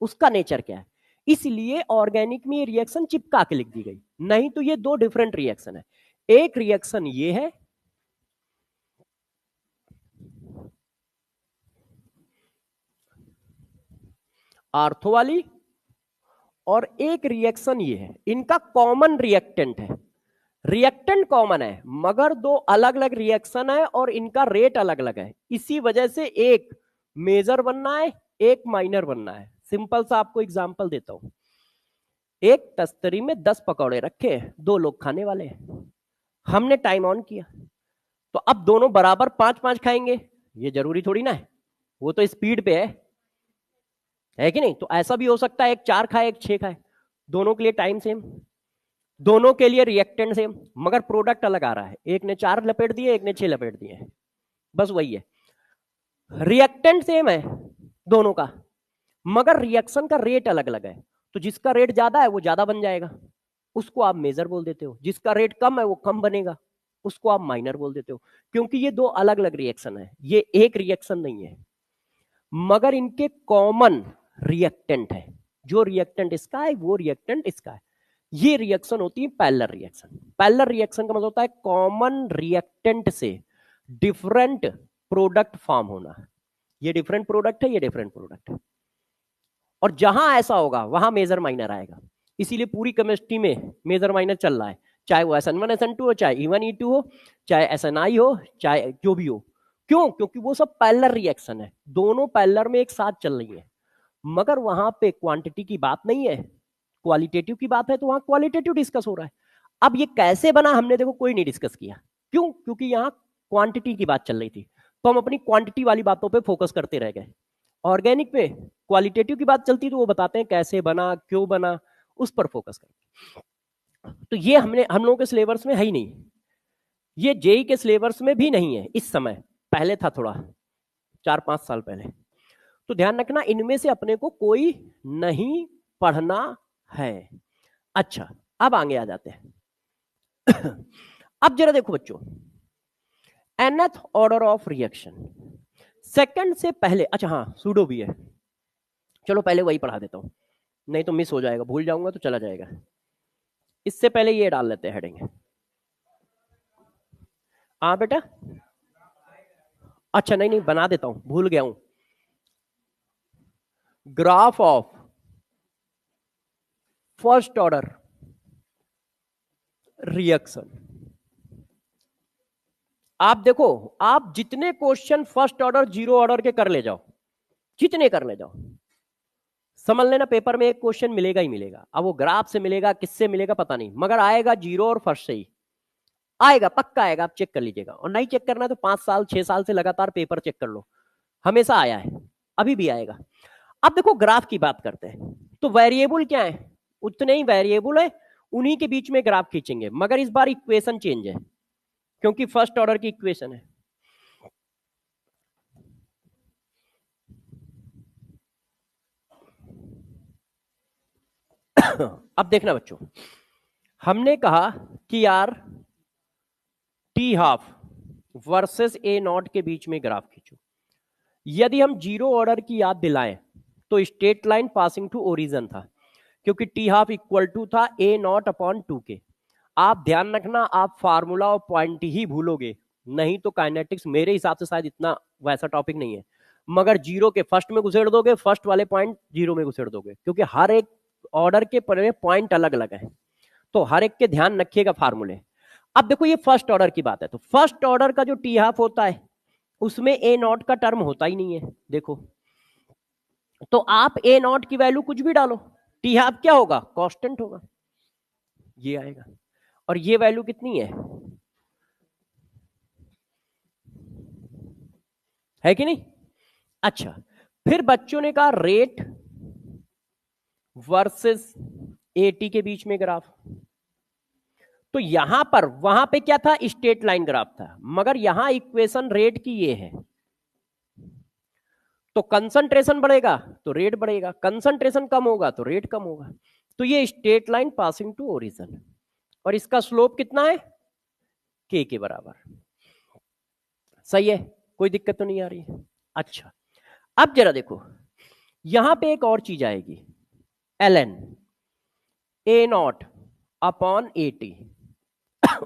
उसका नेचर क्या है, इसलिए ऑर्गेनिक में ये रिएक्शन चिपका के लिख दी गई, नहीं तो ये 2 डिफरेंट रिएक्शन है। एक रिएक्शन ये है, आर्थो वाली, और एक रिएक्शन ये है, इनका कॉमन रिएक्टेंट है, रिएक्टेंट कॉमन है, मगर 2 अलग अलग रिएक्शन है और इनका रेट अलग अलग है, इसी वजह से एक मेजर बनना है एक माइनर बनना है। सिंपल सा आपको एग्जांपल देता हूं, एक तस्तरी में 10 पकौड़े रखे, 2 लोग खाने वाले हैं, हमने टाइम ऑन किया, तो अब दोनों बराबर 5-5 खाएंगे, ये जरूरी थोड़ी ना है, वो तो स्पीड पे है कि नहीं। तो ऐसा भी हो सकता है एक 4 खाए एक 6 खाए, दोनों के लिए टाइम सेम, दोनों के लिए रिएक्टेंट सेम, मगर प्रोडक्ट अलग आ रहा है, एक ने 4 लपेट दिए एक ने 6 लपेट दिए, बस वही है, रिएक्टेंट सेम है दोनों का, मगर रिएक्शन का रेट अलग अलग है, तो जिसका रेट ज्यादा है वो ज्यादा बन जाएगा, उसको आप मेजर बोल देते हो, जिसका रेट कम है वो कम बनेगा, उसको आप माइनर बोल देते हो, क्योंकि ये 2 अलग अलग रिएक्शन है, ये एक रिएक्शन नहीं है, मगर इनके कॉमन रिएक्टेंट है, जो रिएक्टेंट इसका है वो रिएक्टेंट इसका है, ये रिएक्शन होती है पैरेलल रिएक्शन। पैरेलल रिएक्शन का मतलब होता है कॉमन रिएक्टेंट से डिफरेंट प्रोडक्ट फॉर्म होना, ये डिफरेंट प्रोडक्ट है ये डिफरेंट प्रोडक्ट है, और जहां ऐसा होगा वहां मेजर माइनर आएगा, इसीलिए पूरी केमिस्ट्री में मेजर माइनर चल रहा है, चाहे वो SN1 SN2 हो, चाहे E1 E2 हो, चाहे SNI हो, चाहे जो भी हो, क्यों, क्योंकि वो सब पैरेलल रिएक्शन है, दोनों पैरेलल में एक साथ चल रही है, मगर वहां पे क्वांटिटी की बात नहीं है, क्वालिटेटिव की बात है, तो वहां क्वालिटेटिव डिस्कस हो रहा है। अब ये कैसे बना हमने देखो कोई नहीं डिस्कस किया, क्यों, क्योंकि यहाँ क्वांटिटी की बात चल रही थी, तो हम अपनी क्वांटिटी वाली बातों पे फोकस करते रह गए। ऑर्गेनिक में क्वालिटेटिव की बात चलती तो वो बताते हैं कैसे बना, क्यों बना, उस पर फोकस करते। तो ये हम लोगों के सिलेबस में है ही नहीं, ये जेई के सिलेबस में भी नहीं है इस समय, पहले था थोड़ा 4-5 साल पहले। तो ध्यान रखना, इनमें से अपने को कोई नहीं पढ़ना है। अच्छा, अब आगे आ जाते हैं। अब जरा देखो बच्चों, nth order of reaction second से पहले, अच्छा हाँ सूडो भी है, चलो पहले वही पढ़ा देता हूं, नहीं तो मिस हो जाएगा, भूल जाऊंगा तो चला जाएगा। इससे पहले ये डाल लेते हैं हेडिंग। हाँ बेटा, अच्छा नहीं बना देता हूं, भूल गया हूं। Graph of first order reaction. आप देखो, आप जितने question first order zero order के कर ले जाओ, जितने कर ले जाओ, समझ लेना पेपर में एक क्वेश्चन मिलेगा ही मिलेगा। अब वो ग्राफ से मिलेगा, किससे मिलेगा पता नहीं, मगर आएगा जीरो और फर्स्ट से ही आएगा, पक्का आएगा, आप चेक कर लीजिएगा। और नहीं चेक करना है तो 5 साल 6 साल से लगातार पेपर चेक कर लो, हमेशा आया है, अभी भी आएगा। अब देखो ग्राफ की बात करते हैं, तो वेरिएबल क्या है, उतने ही वेरिएबल है, उन्हीं के बीच में ग्राफ खींचेंगे, मगर इस बार इक्वेशन चेंज है, क्योंकि फर्स्ट ऑर्डर की इक्वेशन है। अब देखना बच्चों, हमने कहा कि यार T half versus A not के बीच में ग्राफ खींचो। यदि हम जीरो ऑर्डर की याद दिलाएं तो straight line passing to origin था, क्योंकि टी हाफ इक्वल टू था ए नॉट अपॉन 2 के। आप ध्यान रखना, आप फार्मूला और पॉइंट ही भूलोगे, नहीं तो काइनेटिक्स मेरे हिसाब से शायद इतना वैसा टॉपिक नहीं है, मगर जीरो के फर्स्ट में घुसेड़ दोगे, फर्स्ट वाले पॉइंट जीरो में घुसेड़ दोगे, क्योंकि हर एक ऑर्डर के पॉइंट अलग अलग है, तो हर एक के ध्यान रखिएगा फार्मूले। अब देखो ये फर्स्ट ऑर्डर की बात है, तो फर्स्ट ऑर्डर का जो टी हाफ होता है उसमें ए नॉट का टर्म होता ही नहीं है। देखो, तो आप ए नॉट की वैल्यू कुछ भी डालो, टी हाफ क्या होगा, कांस्टेंट होगा, ये आएगा। और ये वैल्यू कितनी है कि नहीं। अच्छा, फिर बच्चों ने कहा रेट वर्सेस एटी के बीच में ग्राफ, तो यहां पर वहां पे क्या था, स्ट्रेट लाइन ग्राफ था, मगर यहां इक्वेशन रेट की ये है, तो कंसंट्रेशन बढ़ेगा तो रेट बढ़ेगा, कंसंट्रेशन कम होगा तो रेट कम होगा। तो ये straight line passing to origin, और इसका स्लोप कितना है, के बराबर। सही है, कोई दिक्कत तो नहीं आ रही है। अच्छा, अब जरा देखो, यहां पे एक और चीज आएगी, ln A not upon A T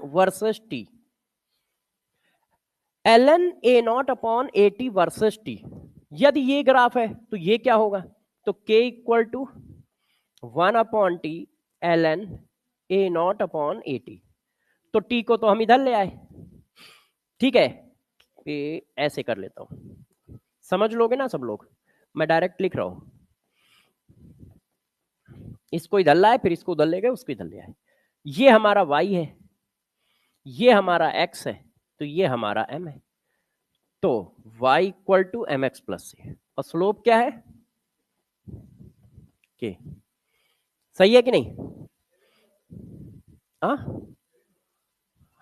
versus T. ln A not upon A T versus T, यदि ये ग्राफ है तो ये क्या होगा, तो k equal to 1 upon T ln A not upon A T. तो t को तो हम इधर ले आए, ठीक है, ये ऐसे कर लेता हूं, समझ लोगे ना सब लोग, मैं डायरेक्ट लिख रहा हूं, इसको इधर लाए, फिर इसको उधर ले गए, उसको इधर ले आए। ये हमारा y है, ये हमारा x है, तो ये हमारा m है, तो y equal to M X plus C, और स्लोप क्या है, के। सही है कि नहीं,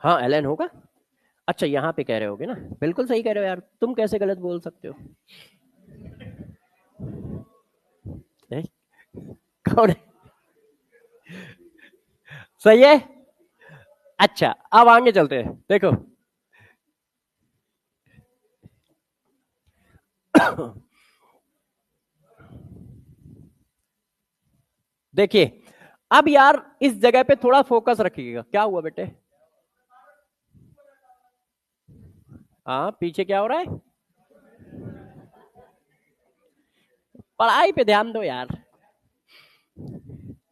हाँ ln होगा। अच्छा, यहां पे कह रहे होगे ना, बिल्कुल सही कह रहे हो यार, तुम कैसे गलत बोल सकते हो, कौन है, सही है। अच्छा, अब आगे चलते हैं, देखो देखिए, अब यार इस जगह पे थोड़ा फोकस रखिएगा। क्या हुआ बेटे, हाँ पीछे क्या हो रहा है, पढ़ाई पे ध्यान दो यार।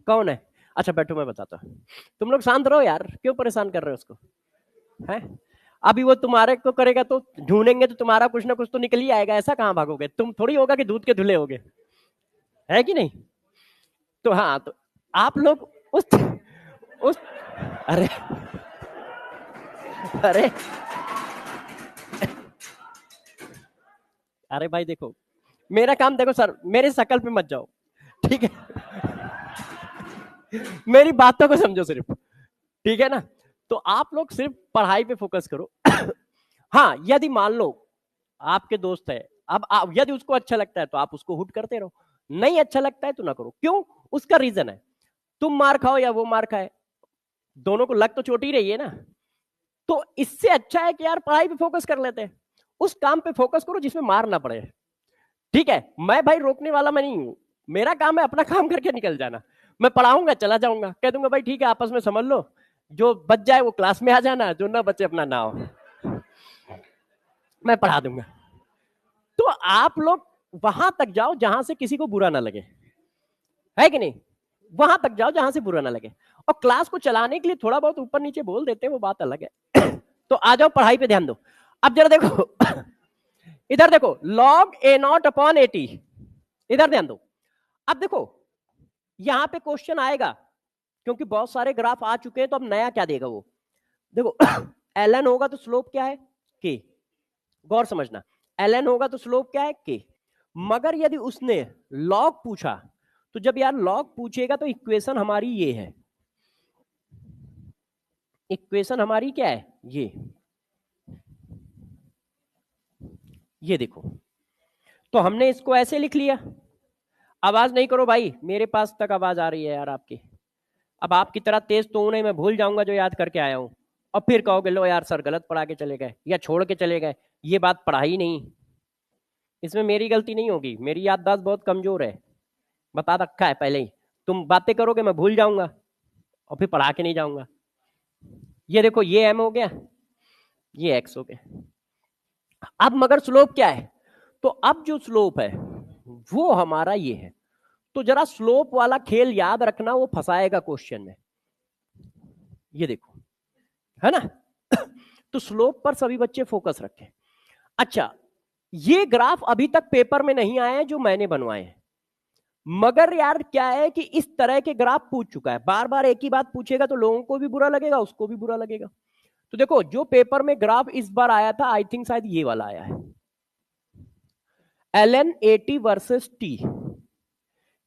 कौन है, अच्छा बैठो मैं बताता हूँ, तुम लोग शांत रहो यार, क्यों परेशान कर रहे हो उसको, है। अभी वो तुम्हारे को करेगा तो ढूंढेंगे तो तुम्हारा कुछ ना कुछ तो निकल ही आएगा, ऐसा कहां भागोगे, तुम थोड़ी होगा कि दूध के धुले होगे, है कि नहीं। तो हाँ, तो आप लोग उस अरे अरे अरे भाई देखो, मेरा काम देखो सर, मेरे शकल पे मत जाओ, ठीक है? मेरी बातों को समझो सिर्फ, ठीक है ना? तो आप लोग सिर्फ पढ़ाई पे फोकस करो। हाँ, यदि मान लो आपके दोस्त है, अब यदि उसको अच्छा लगता है तो आप उसको हुट करते रहो, नहीं अच्छा लगता है तो ना करो। क्यों? उसका रीजन है, तुम मार खाओ या वो मार खाए, दोनों को लग तो चोट ही रही है ना। तो इससे अच्छा है कि यार पढ़ाई पे फोकस कर लेते हैं, उस काम पे फोकस करो जिसमें मार ना पड़े, ठीक है? मैं भाई रोकने वाला मैं नहीं हूं, मेरा काम है अपना काम करके निकल जाना। मैं पढ़ाऊंगा, चला जाऊंगा, कह दूंगा भाई ठीक है आपस में समझ लो, जो बच जाए वो क्लास में आ जाना, जो ना बचे अपना ना हो, मैं पढ़ा दूंगा। तो आप लोग वहां तक जाओ जहां से किसी को बुरा ना लगे, है कि नहीं? वहां तक जाओ जहां से बुरा ना लगे, और क्लास को चलाने के लिए थोड़ा बहुत ऊपर नीचे बोल देते हैं, वो बात अलग है। तो आ जाओ पढ़ाई पे ध्यान दो। अब जरा देखो, इधर देखो, log a0/80, इधर ध्यान दो। अब देखो यहां पे क्वेश्चन आएगा, क्योंकि बहुत सारे ग्राफ आ चुके हैं, तो अब नया क्या देगा वो देखो। ln होगा तो स्लोप क्या है? k। गौर समझना, ln होगा तो स्लोप क्या है? k। मगर यदि उसने लॉग पूछा, तो जब यार लॉग पूछेगा तो इक्वेशन हमारी ये है, इक्वेशन हमारी क्या है? ये देखो, तो हमने इसको ऐसे लिख लिया। आवाज नहीं करो भाई, मेरे पास तक आवाज आ रही है यार आपकी। अब आपकी तरह तेज तो नहीं, मैं भूल जाऊंगा जो याद करके आया हूं, और फिर कहोगे लो यार सर गलत पढ़ा के चले गए या छोड़ के चले गए, ये बात पढ़ाई नहीं। इसमें मेरी गलती नहीं होगी, मेरी याददाश्त बहुत कमजोर है, बता रखा है पहले ही। तुम बातें करोगे मैं भूल जाऊंगा, और फिर पढ़ा के नहीं जाऊंगा। ये देखो, ये एम हो गया, ये एक्स हो गया। अब मगर स्लोप क्या है? तो अब जो स्लोप है वो हमारा ये है। तो जरा स्लोप वाला खेल याद रखना, वो फंसाएगा क्वेश्चन में। ये देखो, है ना? तो स्लोप पर सभी बच्चे फोकस रखें। अच्छा, ये ग्राफ अभी तक पेपर में नहीं आए हैं जो मैंने बनवाए हैं, मगर यार क्या है कि इस तरह के ग्राफ पूछ चुका है, बार बार एक ही बात पूछेगा तो लोगों को भी बुरा लगेगा, उसको भी बुरा लगेगा। तो देखो, जो पेपर में ग्राफ इस बार आया था, आई थिंक शायद ये वाला आया है, LN80 वर्सेस T।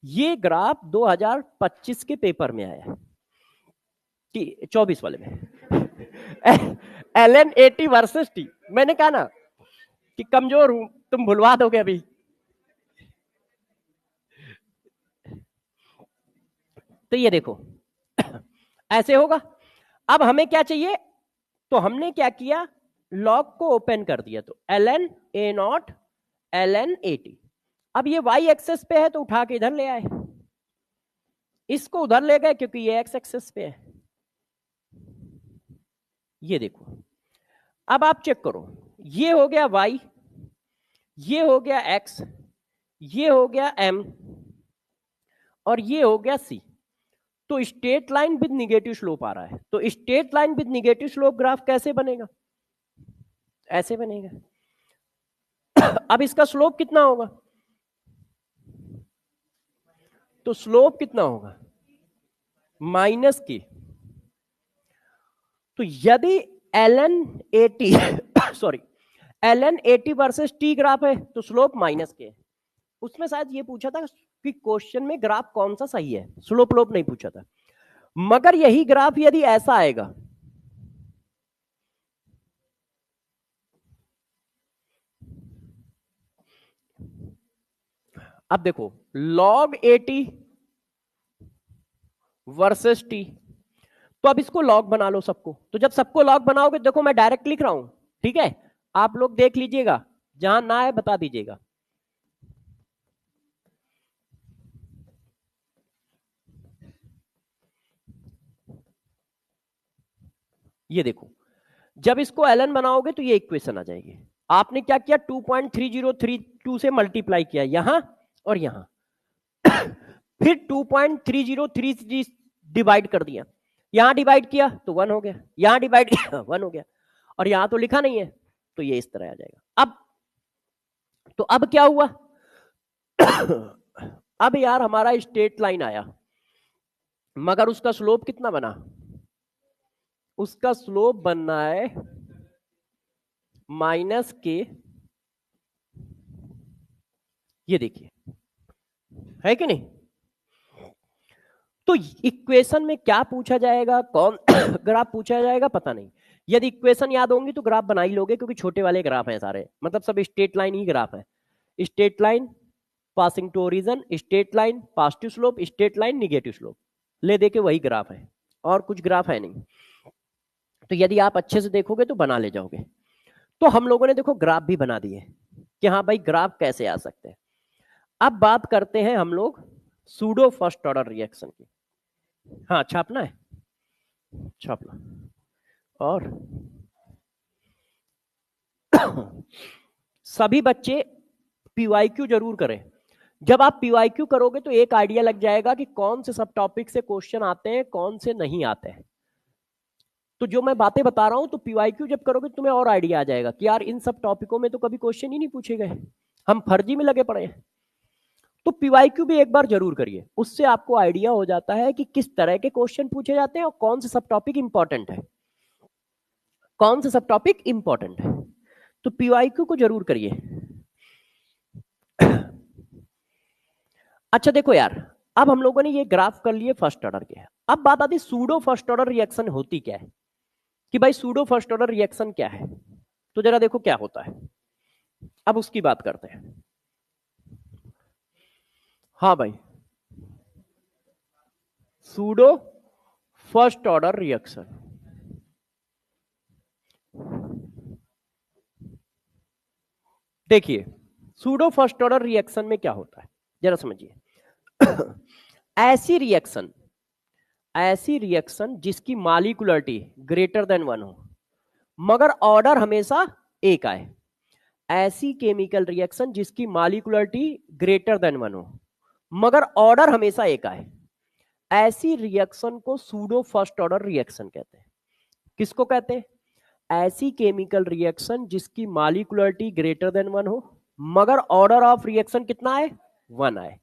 ये ग्राफ 2025 के पेपर में आया है, 24 वाले में। LN80 वर्सेस T, मैंने कहा ना कि कमजोर हूं, तुम भुलवा दोगे अभी। तो ये देखो, ऐसे होगा। अब हमें क्या चाहिए? तो हमने क्या किया, लॉग को ओपन कर दिया, तो LN A0 LN80। अब ये y एक्सेस पे है तो उठा के इधर ले आए, इसको उधर ले गए क्योंकि ये x एक्सेस पे है। ये देखो, अब आप चेक करो, ये हो गया y, ये हो गया x, ये हो गया m, और ये हो गया c। तो straight line with negative slope आ रहा है। तो straight line with negative slope graph कैसे बनेगा? ऐसे बनेगा। अब इसका स्लोप कितना होगा? तो स्लोप कितना होगा? -k। तो यदि LN80 sorry LN80 versus T graph है तो स्लोप -k है। उसमें शायद ये पूछा था कि क्वेश्चन में ग्राफ कौन सा सही है, स्लोप लोप नहीं पूछा था। मगर यही ग्राफ यदि ऐसा आएगा, अब देखो log 80 वर्सेस T, तो अब इसको लॉग बना लो सबको। तो जब सबको लॉग बनाओगे, देखो मैं डायरेक्ट लिख रहा हूं, ठीक है? आप लोग देख लीजिएगा, जहां ना है बता दीजिएगा। ये देखो, जब इसको ln बनाओगे तो ये इक्वेशन आ जाएगी। आपने क्या किया, 2.3032 से मल्टीप्लाई किया यहां और यहां, फिर 2.3033 डिवाइड कर दिया, यहां डिवाइड किया तो 1 हो गया, यहां डिवाइड किया 1 हो गया, और यहां तो लिखा नहीं है, तो ये इस तरह आ जाएगा। अब तो अब क्या हुआ? अब यार हमारा स्ट्रेट लाइन आया, मगर उसका स्लोप कितना बना? उसका स्लोप बनना है -k ये देखिए, है कि नहीं? तो इक्वेशन में क्या पूछा जाएगा, कौन ग्राफ पूछा जाएगा पता नहीं। यदि इक्वेशन याद होंगी तो ग्राफ बना ही लोगे, क्योंकि छोटे वाले ग्राफ हैं सारे, मतलब सब स्ट्रेट लाइन ही ग्राफ है। Straight line passing to origin, straight line pass to slope, straight line negative slope, ले दे के वही ग्राफ है, और कुछ ग्राफ है नहीं। तो यदि आप अच्छे से देखोगे तो बना ले जाओगे। तो हम लोगों ने देखो ग्राफ भी बना दिए कि हाँ भाई ग्राफ कैसे आ सकते हैं। अब बात करते हैं हम लोग सूडो फर्स्ट ऑर्डर रिएक्शन की। हाँ छापना है, छाप लो। और सभी बच्चे पीवाईक्यू जरूर करें। जब आप पीवाईक्यू करोगे तो एक आइडिया लग जाएगा कि कौन से सब टॉपिक से क्वेश्चन आते हैं, कौन से नहीं आते हैं। तो जो मैं बातें बता रहा हूं, तो पीवाईक्यू जब करोगे तो तुम्हें और आइडिया आ जाएगा कि यार इन सब टॉपिकों में तो कभी क्वेश्चन ही नहीं पूछे गए, हम फर्जी में लगे पड़े हैं। तो पीवाईक्यू भी एक बार जरूर करिए, उससे आपको आइडिया हो जाता है कि किस तरह के क्वेश्चन पूछे जाते हैं और कौन से सब टॉपिक इंपॉर्टेंट है, कौन से सब टॉपिक इंपॉर्टेंट है। तो पीवाईक्यू को जरूर करिए। अच्छा देखो यार, अब हम लोगों ने ये ग्राफ कर लिए फर्स्ट ऑर्डर के। अब बात आती सूडो फर्स्ट ऑर्डर रिएक्शन होती क्या है, कि भाई सूडो फर्स्ट ऑर्डर रिएक्शन क्या है। तो जरा देखो क्या होता है, अब उसकी बात करते हैं। हाँ भाई, सूडो फर्स्ट ऑर्डर रिएक्शन, देखिए सूडो फर्स्ट ऑर्डर रिएक्शन में क्या होता है जरा समझिए। ऐसी रिएक्शन, ऐसी रिएक्शन जिसकी मॉलिक्यूलरिटी ग्रेटर देन 1 हो मगर ऑर्डर हमेशा एक आए। ऐसी केमिकल रिएक्शन जिसकी मॉलिक्यूलरिटी ग्रेटर देन 1 हो मगर ऑर्डर हमेशा एक आए, ऐसी रिएक्शन को सूडो फर्स्ट ऑर्डर रिएक्शन कहते हैं। किसको कहते हैं? ऐसी केमिकल रिएक्शन जिसकी मॉलिक्यूलरिटी ग्रेटर देन 1 हो मगर ऑर्डर ऑफ रिएक्शन कितना आए, 1 आए।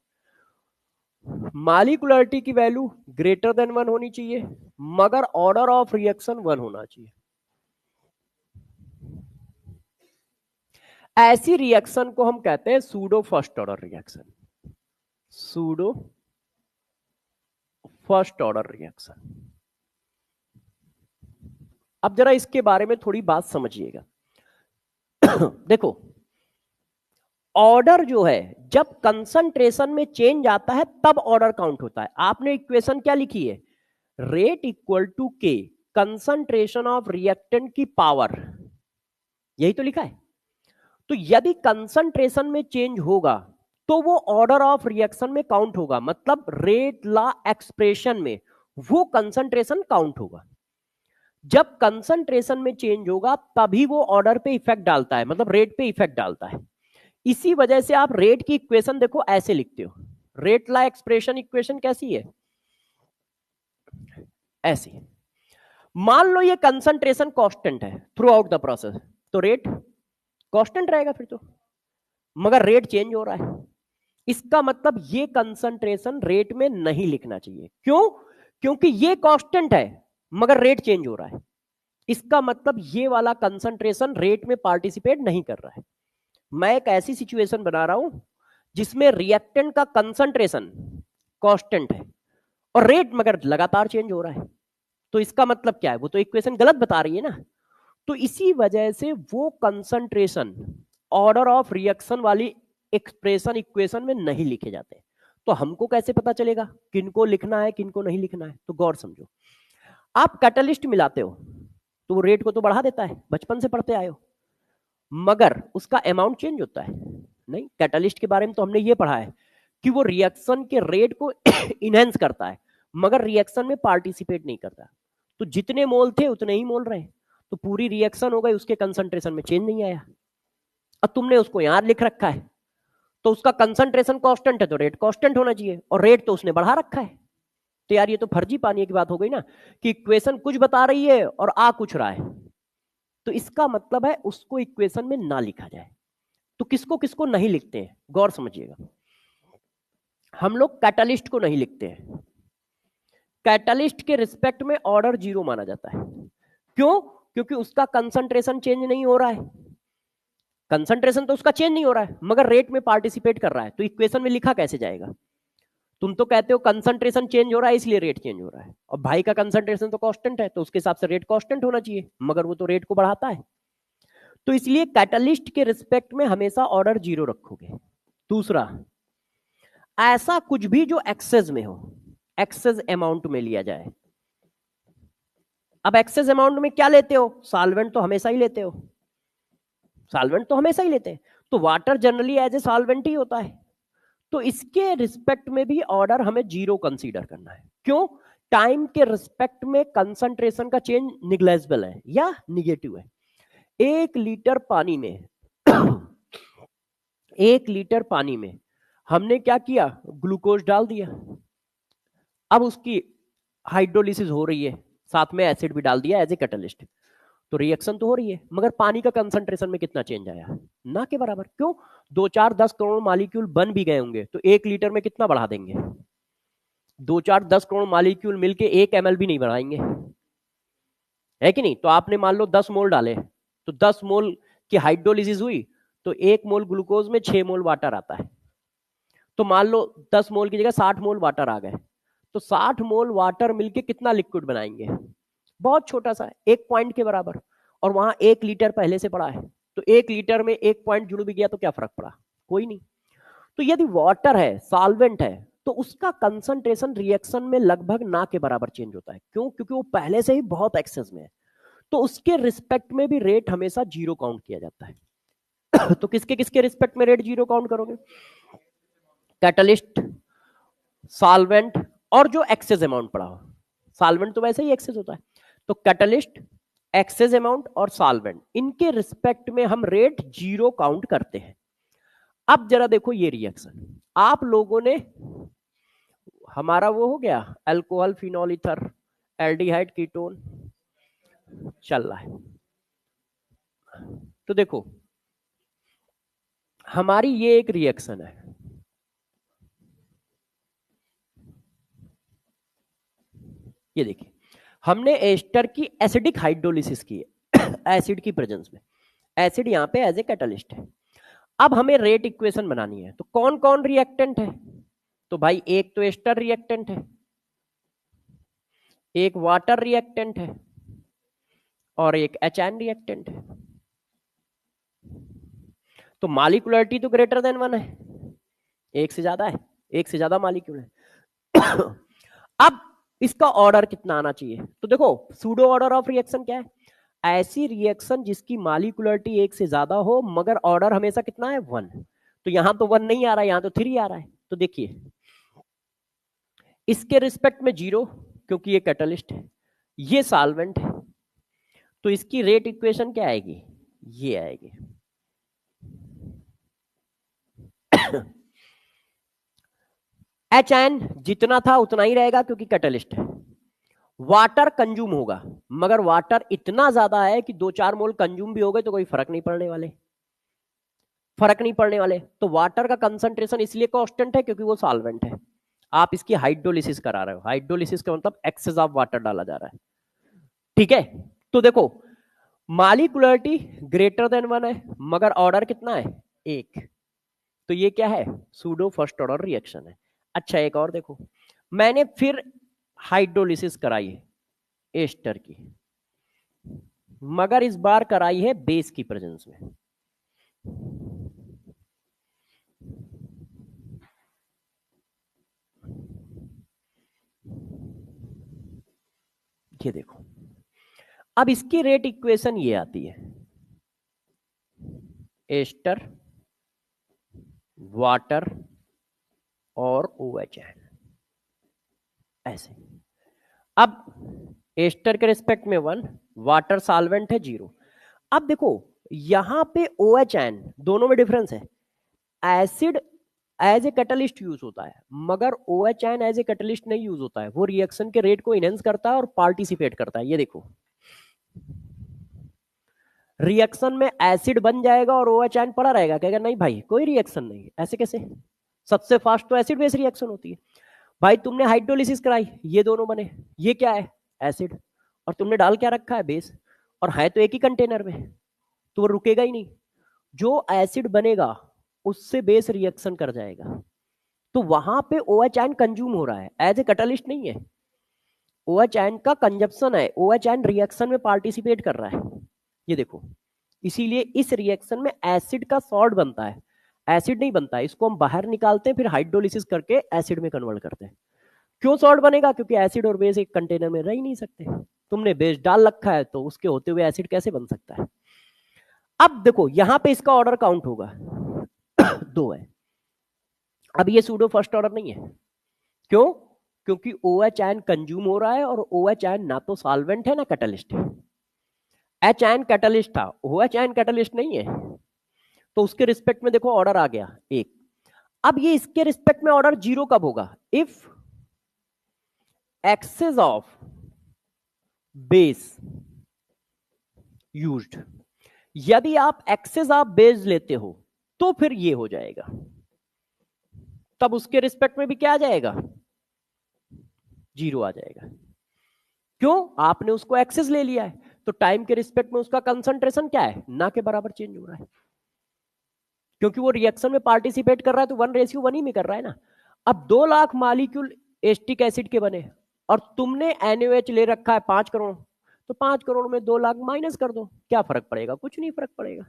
मॉलिक्यूलरिटी की वैल्यू ग्रेटर देन 1 होनी चाहिए मगर ऑर्डर ऑफ रिएक्शन 1 होना चाहिए। ऐसी रिएक्शन को हम कहते हैं pseudo first order reaction, pseudo first order reaction. अब जरा इसके बारे में थोड़ी बात समझिएगा। देखो ऑर्डर जो है जब कंसंट्रेशन में चेंज आता है तब ऑर्डर काउंट होता है। आपने इक्वेशन क्या लिखी है, रेट इक्वल टू के कंसंट्रेशन ऑफ रिएक्टेंट की पावर, यही तो लिखा है। तो यदि कंसंट्रेशन में चेंज होगा तो वो ऑर्डर ऑफ रिएक्शन में काउंट होगा, मतलब रेट लॉ एक्सप्रेशन में वो कंसंट्रेशन काउंट होगा। जब कंसंट्रेशन में चेंज होगा तभी वो ऑर्डर पे इफेक्ट डालता है, मतलब रेट पे इफेक्ट डालता है। इसी वजह से आप रेट की इक्वेशन देखो ऐसे लिखते हो, रेट लॉ एक्सप्रेशन इक्वेशन कैसी है, ऐसी। मान लो ये कंसंट्रेशन कांस्टेंट है थ्रू आउट द प्रोसेस, तो रेट कांस्टेंट रहेगा फिर तो, मगर रेट चेंज हो रहा है। इसका मतलब ये कंसंट्रेशन रेट में नहीं लिखना चाहिए। क्यों? क्योंकि ये कांस्टेंट है मगर रेट चेंज हो रहा है। इसका मतलब ये वाला कंसंट्रेशन रेट में पार्टिसिपेट नहीं कर रहा है। मैं एक ऐसी सिचुएशन बना रहा हूं जिसमें रिएक्टेंट का कंसंट्रेशन कांस्टेंट है और रेट मगर लगातार चेंज हो रहा है। तो इसका मतलब क्या है, वो तो इक्वेशन गलत बता रही है ना। तो इसी वजह से वो कंसंट्रेशन ऑर्डर ऑफ रिएक्शन वाली एक्सप्रेशन इक्वेशन में नहीं लिखे जाते। तो हमको कैसे पता चलेगा किनको लिखना है किनको नहीं लिखना है? तो गौर समझो, आप कैटलिस्ट मिलाते हो तो वो रेट को तो बढ़ा देता है, बचपन से पढ़ते आए हो, मगर उसका अमाउंट चेंज होता है नहीं। कैटलिस्ट के बारे में तो हमने ये पढ़ा है कि वो रिएक्शन के रेट को इनहेंस करता है मगर रिएक्शन में पार्टिसिपेट नहीं करता। तो जितने मोल थे उतने ही मोल रहे, तो पूरी रिएक्शन हो गई, उसके कंसंट्रेशन में चेंज नहीं आया। अब तुमने उसको यहां लिख रखा है तो उसका कंसंट्रेशन कांस्टेंट है तो रेट कांस्टेंट होना चाहिए, और रेट तो उसने बढ़ा रखा है। तो यार ये तो फर्जी पानी की बात हो गई ना, कि इक्वेशन कुछ बता रही है और आ कुछ रहा है। तो इसका मतलब है उसको इक्वेशन में ना लिखा जाए। तो किसको किसको नहीं लिखते हैं, गौर समझिएगा। हम लोग कैटलिस्ट को नहीं लिखते हैं। कैटलिस्ट के रिस्पेक्ट में ऑर्डर 0 माना जाता है। क्यों? क्योंकि उसका कंसंट्रेशन चेंज नहीं हो रहा है। कंसंट्रेशन तो उसका चेंज नहीं हो रहा है मगर रेट में पार्टिसिपेट कर रहा है, तो इक्वेशन में लिखा कैसे जाएगा? तुम तो कहते हो कंसंट्रेशन चेंज हो रहा है इसलिए रेट चेंज हो रहा है, और भाई का कंसंट्रेशन तो कांस्टेंट है तो उसके हिसाब से रेट कांस्टेंट होना चाहिए, मगर वो तो रेट को बढ़ाता है। तो इसलिए कैटलिस्ट के रिस्पेक्ट में हमेशा ऑर्डर 0 रखोगे। दूसरा, ऐसा कुछ भी जो एक्सेस में हो, एक्सेस अमाउंट में लिया जाए। अब एक्सेस अमाउंट में क्या लेते हो? सॉल्वेंट तो हमेशा ही लेते हो, सॉल्वेंट तो हमेशा ही लेते हैं, तो water generally as a solvent ही होता है। तो इसके रिस्पेक्ट में भी ऑर्डर हमें 0 कंसीडर करना है। क्यों? टाइम के रिस्पेक्ट में कंसंट्रेशन का चेंज निग्लेजिबल है या निगेटिव है। 1 लीटर पानी में 1 लीटर पानी में हमने क्या किया? ग्लूकोज डाल दिया। अब उसकी हाइड्रोलिसिस हो रही है, साथ में एसिड भी डाल दिया एज ए कैटलिस्ट, तो रिएक्शन तो हो रही है, मगर पानी का कंसंट्रेशन में कितना चेंज आया? ना के बराबर। क्यों? 2-4-10 करोड़ मॉलिक्यूल बन भी गए होंगे तो 1 लीटर में कितना बढ़ा देंगे? 2-4-10 करोड़ मॉलिक्यूल मिलके 1 ml भी नहीं बढ़ाएंगे, है कि नहीं? तो आपने मान लो 10 मोल डाले, तो 10 मोल की हाइड्रोलिसिस हुई, तो 1 मोल ग्लूकोज में 6 मोल वाटर आता है। तो मान लो 10 मोल की जगह 60 मोल वाटर आ गए, तो 60 मोल वाटर मिलके कितना लिक्विड बनाएंगे? बहुत छोटा सा, 1 पॉइंट के बराबर, और वहां 1 लीटर पहले से पड़ा है, तो 1 लीटर में 1 पॉइंट जुड़ भी गया तो क्या फर्क पड़ा? कोई नहीं। तो यदि वाटर है, सॉल्वेंट है, तो उसका कंसंट्रेशन रिएक्शन में लगभग ना के बराबर चेंज होता है। क्यों? क्योंकि वो पहले से ही बहुत एक्सेस में है, तो उसके रिस्पेक्ट में भी रेट हमेशा 0 काउंट किया जाता है। तो किसके किसके रिस्पेक्ट में रेट 0 काउंट करोगे? कैटलिस्ट, सॉल्वेंट, और जो एक्सेस अमाउंट पड़ा हो। सॉल्वेंट तो वैसे ही एक्सेस होता है, तो कैटलिस्ट, एक्सेस अमाउंट और सॉल्वेंट, इनके रिस्पेक्ट में हम रेट 0 काउंट करते हैं। अब जरा देखो ये रिएक्शन, आप लोगों ने, हमारा वो हो गया alcohol phenol ether aldehyde ketone चल रहा है। तो देखो हमारी ये एक रिएक्शन है, ये देखिए हमने एस्टर की एसिडिक हाइड्रोलिसिस की है एसिड की प्रेजेंस में, एसिड यहाँ पे एज ए कैटलिस्ट है। अब हमें रेट इक्वेशन बनानी है, तो कौन कौन रिएक्टेंट है? तो भाई एक तो एस्टर रिएक्टेंट है, एक वाटर रिएक्टेंट है, और एक एचएन रिएक्टेंट है। तो मॉलिक्यूलरिटी तो ग्रेटर देन 1 है, एक से ज्यादा है, एक से ज्यादा मॉलिक्यूल है। अब इसका ऑर्डर कितना आना चाहिए? तो देखो सूडो ऑर्डर ऑफ रिएक्शन क्या है? ऐसी रिएक्शन जिसकी मॉलिक्यूलरिटी 1 से ज्यादा हो मगर ऑर्डर हमेशा कितना है? 1। तो यहां तो 1 नहीं आ रहा है, यहां तो 3 आ रहा है। तो देखिए इसके रिस्पेक्ट में 0 क्योंकि ये कैटलिस्ट है, ये सॉल्वेंट है, तो इसकी रेट इक्वेशन क्या आएगी? ये आएगी। एचएन जितना था उतना ही रहेगा क्योंकि कैटलिस्ट है। वाटर कंज्यूम होगा, मगर वाटर इतना ज्यादा है कि 2-4 मोल कंज्यूम भी हो गए तो कोई फर्क नहीं पड़ने वाले, फर्क नहीं पड़ने वाले। तो वाटर का कंसंट्रेशन इसलिए कांस्टेंट है क्योंकि वो सॉल्वेंट है। आप इसकी हाइड्रोलिसिस करा रहे हो, हाइड्रोलिसिस का मतलब एक्सेस ऑफ वाटर डाला जा रहा है, ठीक है? तो देखो मॉलिक्यूलरिटी ग्रेटर देन 1 है मगर ऑर्डर कितना है? 1। तो ये क्या है? सूडो फर्स्ट ऑर्डर रिएक्शन है। अच्छा एक और देखो, मैंने फिर हाइड्रोलिसिस कराई है एस्टर की, मगर इस बार कराई है बेस की प्रेजेंस में। ये देखो अब इसकी रेट इक्वेशन ये आती है, एस्टर, वाटर और OHN, ऐसे। अब एस्टर के रिस्पेक्ट में 1, वाटर सॉल्वेंट है 0। अब देखो यहां पे OHN दोनों में डिफरेंस है, acid as a catalyst use होता है मगर OHN एज ए कैटलिस्ट नहीं यूज होता है, वो रिएक्शन के रेट को इनहेंस करता है और पार्टिसिपेट करता है। ये देखो रिएक्शन में एसिड बन जाएगा और OHN पड़ा रहेगा, कहेगा नहीं भाई कोई रिएक्शन नहीं, ऐसे कैसे? सबसे फास्ट तो एसिड बेस रिएक्शन होती है। भाई तुमने हाइड्रोलिसिस कराई, ये दोनों बने, ये क्या है? एसिड, और तुमने डाल क्या रखा है? बेस, और है तो एक ही कंटेनर में, तो वो रुकेगा ही नहीं। जो एसिड बनेगा उससे बेस रिएक्शन कर जाएगा, तो वहां पे OH आयन कंज्यूम हो रहा है, एज ए कैटलिस्ट नहीं है। OH आयन का कंजप्शन है, OH आयन रिएक्शन में पार्टिसिपेट कर रहा है, ये देखो। इसीलिए इस रिएक्शन में एसिड का सॉल्ट बनता है, एसिड नहीं बनता है, इसको हम बाहर निकालते हैं, फिर हाइड्रोलिसिस करके एसिड में कन्वर्ट करते हैं। क्यों सॉल्ट बनेगा? क्योंकि एसिड और बेस एक कंटेनर में रह ही नहीं सकते, तुमने बेस डाल रखा है तो उसके होते हुए एसिड कैसे बन सकता है। अब देखो यहां पे इसका ऑर्डर काउंट होगा 2 है। अब ये सूडो फर्स्ट ऑर्डर नहीं है, क्यों? क्योंकि OH आयन कंज्यूम हो रहा है, और OH आयन ना तो सॉल्वेंट है ना कैटलिस्ट है। H आयन कैटलिस्ट था, OH आयन कैटलिस्ट नहीं है, तो उसके रिस्पेक्ट में देखो ऑर्डर आ गया 1। अब ये इसके रिस्पेक्ट में ऑर्डर 0 कब होगा? If excess of base used, यदि आप एक्सेस ऑफ बेस लेते हो तो फिर ये हो जाएगा, तब उसके रिस्पेक्ट में भी क्या आ जाएगा? 0 आ जाएगा। क्यों? आपने उसको एक्सेस ले लिया है, तो टाइम के रिस्पेक्ट में उसका कंसंट्रेशन क्या है? ना के बराबर चेंज हो रहा है, क्योंकि वो रिएक्शन में पार्टिसिपेट कर रहा है, तो 1:1 ही में कर रहा है ना। अब 2 लाख मॉलिक्यूल एस्टिक एसिड के बने, और तुमने NaOH ले रखा है 5 करोड़, तो 5 करोड़ में 2 लाख माइनस कर दो, क्या फर्क पड़ेगा? कुछ नहीं फर्क पड़ेगा।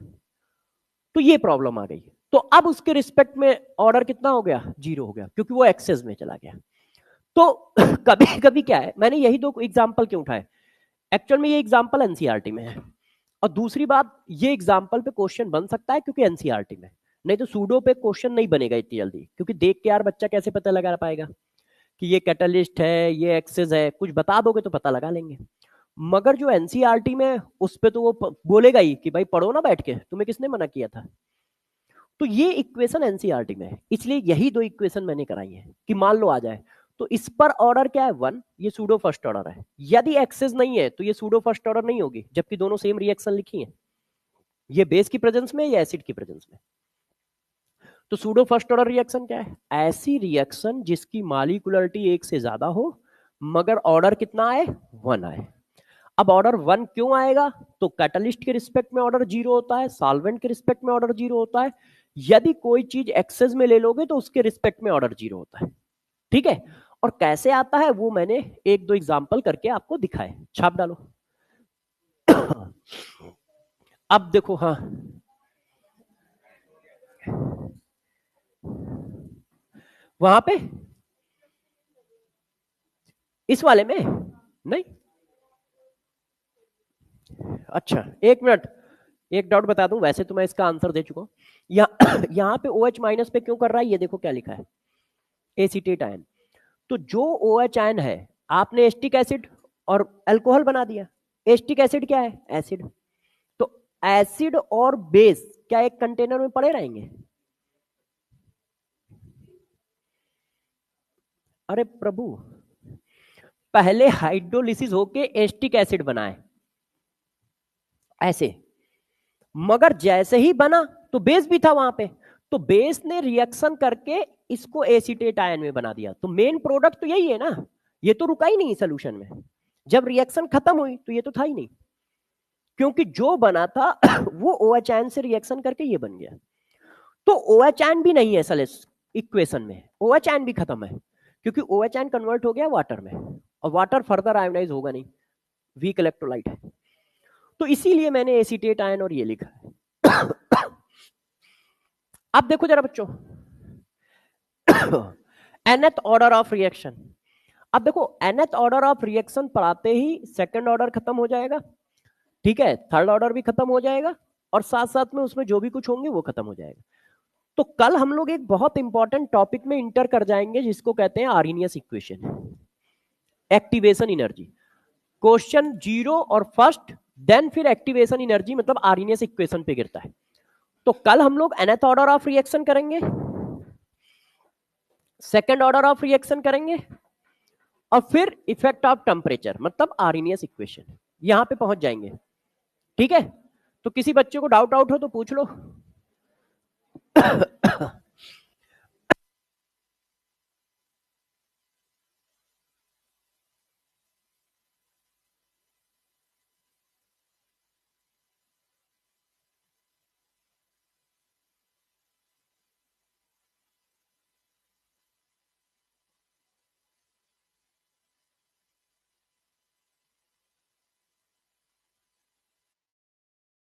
तो ये प्रॉब्लम आ गई। तो अब उसके रिस्पेक्ट में ऑर्डर कितना हो गया? 0 हो गया, क्योंकि वो एक्सेस में चला गया। तो कभी कभी क्या है, मैंने यही 2 एग्जाम्पल क्यों उठाए, एक्चुअल में ये एग्जाम्पल एनसीईआरटी में है, और दूसरी बात, ये एग्जाम्पल पे क्वेश्चन बन सकता है क्योंकि एनसीईआरटी में, नहीं तो सूडो पे क्वेश्चन नहीं बनेगा इतनी जल्दी, क्योंकि देख के यार बच्चा कैसे पता लगा पाएगा कि ये कैटलिस्ट है, ये एक्सेस है, कुछ बता दोगे तो पता लगा लेंगे। मगर जो एनसीईआरटी में, उस पे तो वो बोलेगा ही कि भाई पढ़ो ना बैठ के, तुम्हें किसने मना किया था। तो ये इक्वेशन एनसीईआरटी में है, इसलिए यही 2 इक्वेशन मैंने कराई है कि मान लो आ जाए, तो इस पर ऑर्डर क्या है? 1, ये सूडो फर्स्ट ऑर्डर है। यदि एक्सेस नहीं है तो ये सूडो फर्स्ट ऑर्डर नहीं होगी, जबकि दोनों सेम रिएक्शन लिखी है, ये बेस की प्रेजेंस में या एसिड की प्रेजेंस में। तो सूडो फर्स्ट ऑर्डर रिएक्शन क्या है? ऐसी रिएक्शन जिसकी मॉलिक्यूलरिटी 1 से ज्यादा हो, मगर ऑर्डर कितना आए? 1 आए। अब ऑर्डर 1 क्यों आएगा? तो कैटलिस्ट के रिस्पेक्ट में ऑर्डर 0 होता है, सॉल्वेंट के रिस्पेक्ट में ऑर्डर 0 होता है, यदि कोई चीज एक्सेस में ले लोगे तो उसके रिस्पेक्ट में ऑर्डर 0 होता है। ठीक है, और कैसे आता है वो मैंने 1-2 एग्जाम्पल करके आपको दिखाए। छाप डालो। अब देखो, हाँ वहां पे इस वाले में नहीं। अच्छा, 1 मिनट, एक डाउट बता दूं, वैसे तो मैं इसका आंसर दे चुका हूं। यहाँ पे OH माइनस पे क्यों कर रहा है? ये देखो क्या लिखा है, एसीटेट आयन। तो जो OH आयन है, आपने एस्टिक एसिड और अल्कोहल बना दिया। एस्टिक एसिड क्या है? एसिड। तो एसिड और बेस क्या एक कंटेनर में पड़े रहेंगे? अरे प्रभु, पहले हाइड्रोलिसिस होके एस्टिक एसिड बनाए ऐसे, मगर जैसे ही बना तो बेस भी था वहां पे, तो बेस ने रिएक्शन करके इसको एसीटेट आयन में बना दिया। तो मेन प्रोडक्ट तो यही है ना, ये तो रुका ही नहीं सोल्यूशन में। जब रिएक्शन खत्म हुई तो ये तो था ही नहीं, क्योंकि जो बना था वो OH आयन से रिएक्शन करके ये बन गया। तो OH आयन भी नहीं है असल इक्वेशन में, OH आयन भी खत्म है, क्योंकि OH आयन कन्वर्ट हो गया वाटर में, और वाटर फर्दर आयोनाइज होगा नहीं, वीक इलेक्ट्रोलाइट है। तो इसीलिए मैंने एसीटेट आयन और ये लिखा है। अब देखो जरा बच्चों, nth ऑर्डर ऑफ रिएक्शन। अब देखो nth ऑर्डर ऑफ रिएक्शन पढ़ाते ही सेकंड ऑर्डर खत्म हो जाएगा, ठीक है, थर्ड ऑर्डर भी खत्म हो जाएगा, और साथ साथ में उसमें जो भी कुछ होंगे वो खत्म हो जाएगा। तो कल हम लोग एक बहुत इंपॉर्टेंट टॉपिक में इंटर कर जाएंगे, जिसको कहते हैं Arrhenius equation, activation energy. Question 0 और फर्स्ट, देन फिर एक्टिवेशन एनर्जी, मतलब आर्हेनियस इक्वेशन पे गिरता है। तो कल हम लोग nth ऑर्डर ऑफ रिएक्शन करेंगे, सेकेंड ऑर्डर ऑफ रिएक्शन करेंगे, और फिर इफेक्ट ऑफ टेम्परेचर, मतलब आर्हेनियस इक्वेशन, यहां पे पहुंच जाएंगे। ठीक है, तो किसी बच्चे को डाउट आउट हो तो पूछ लो।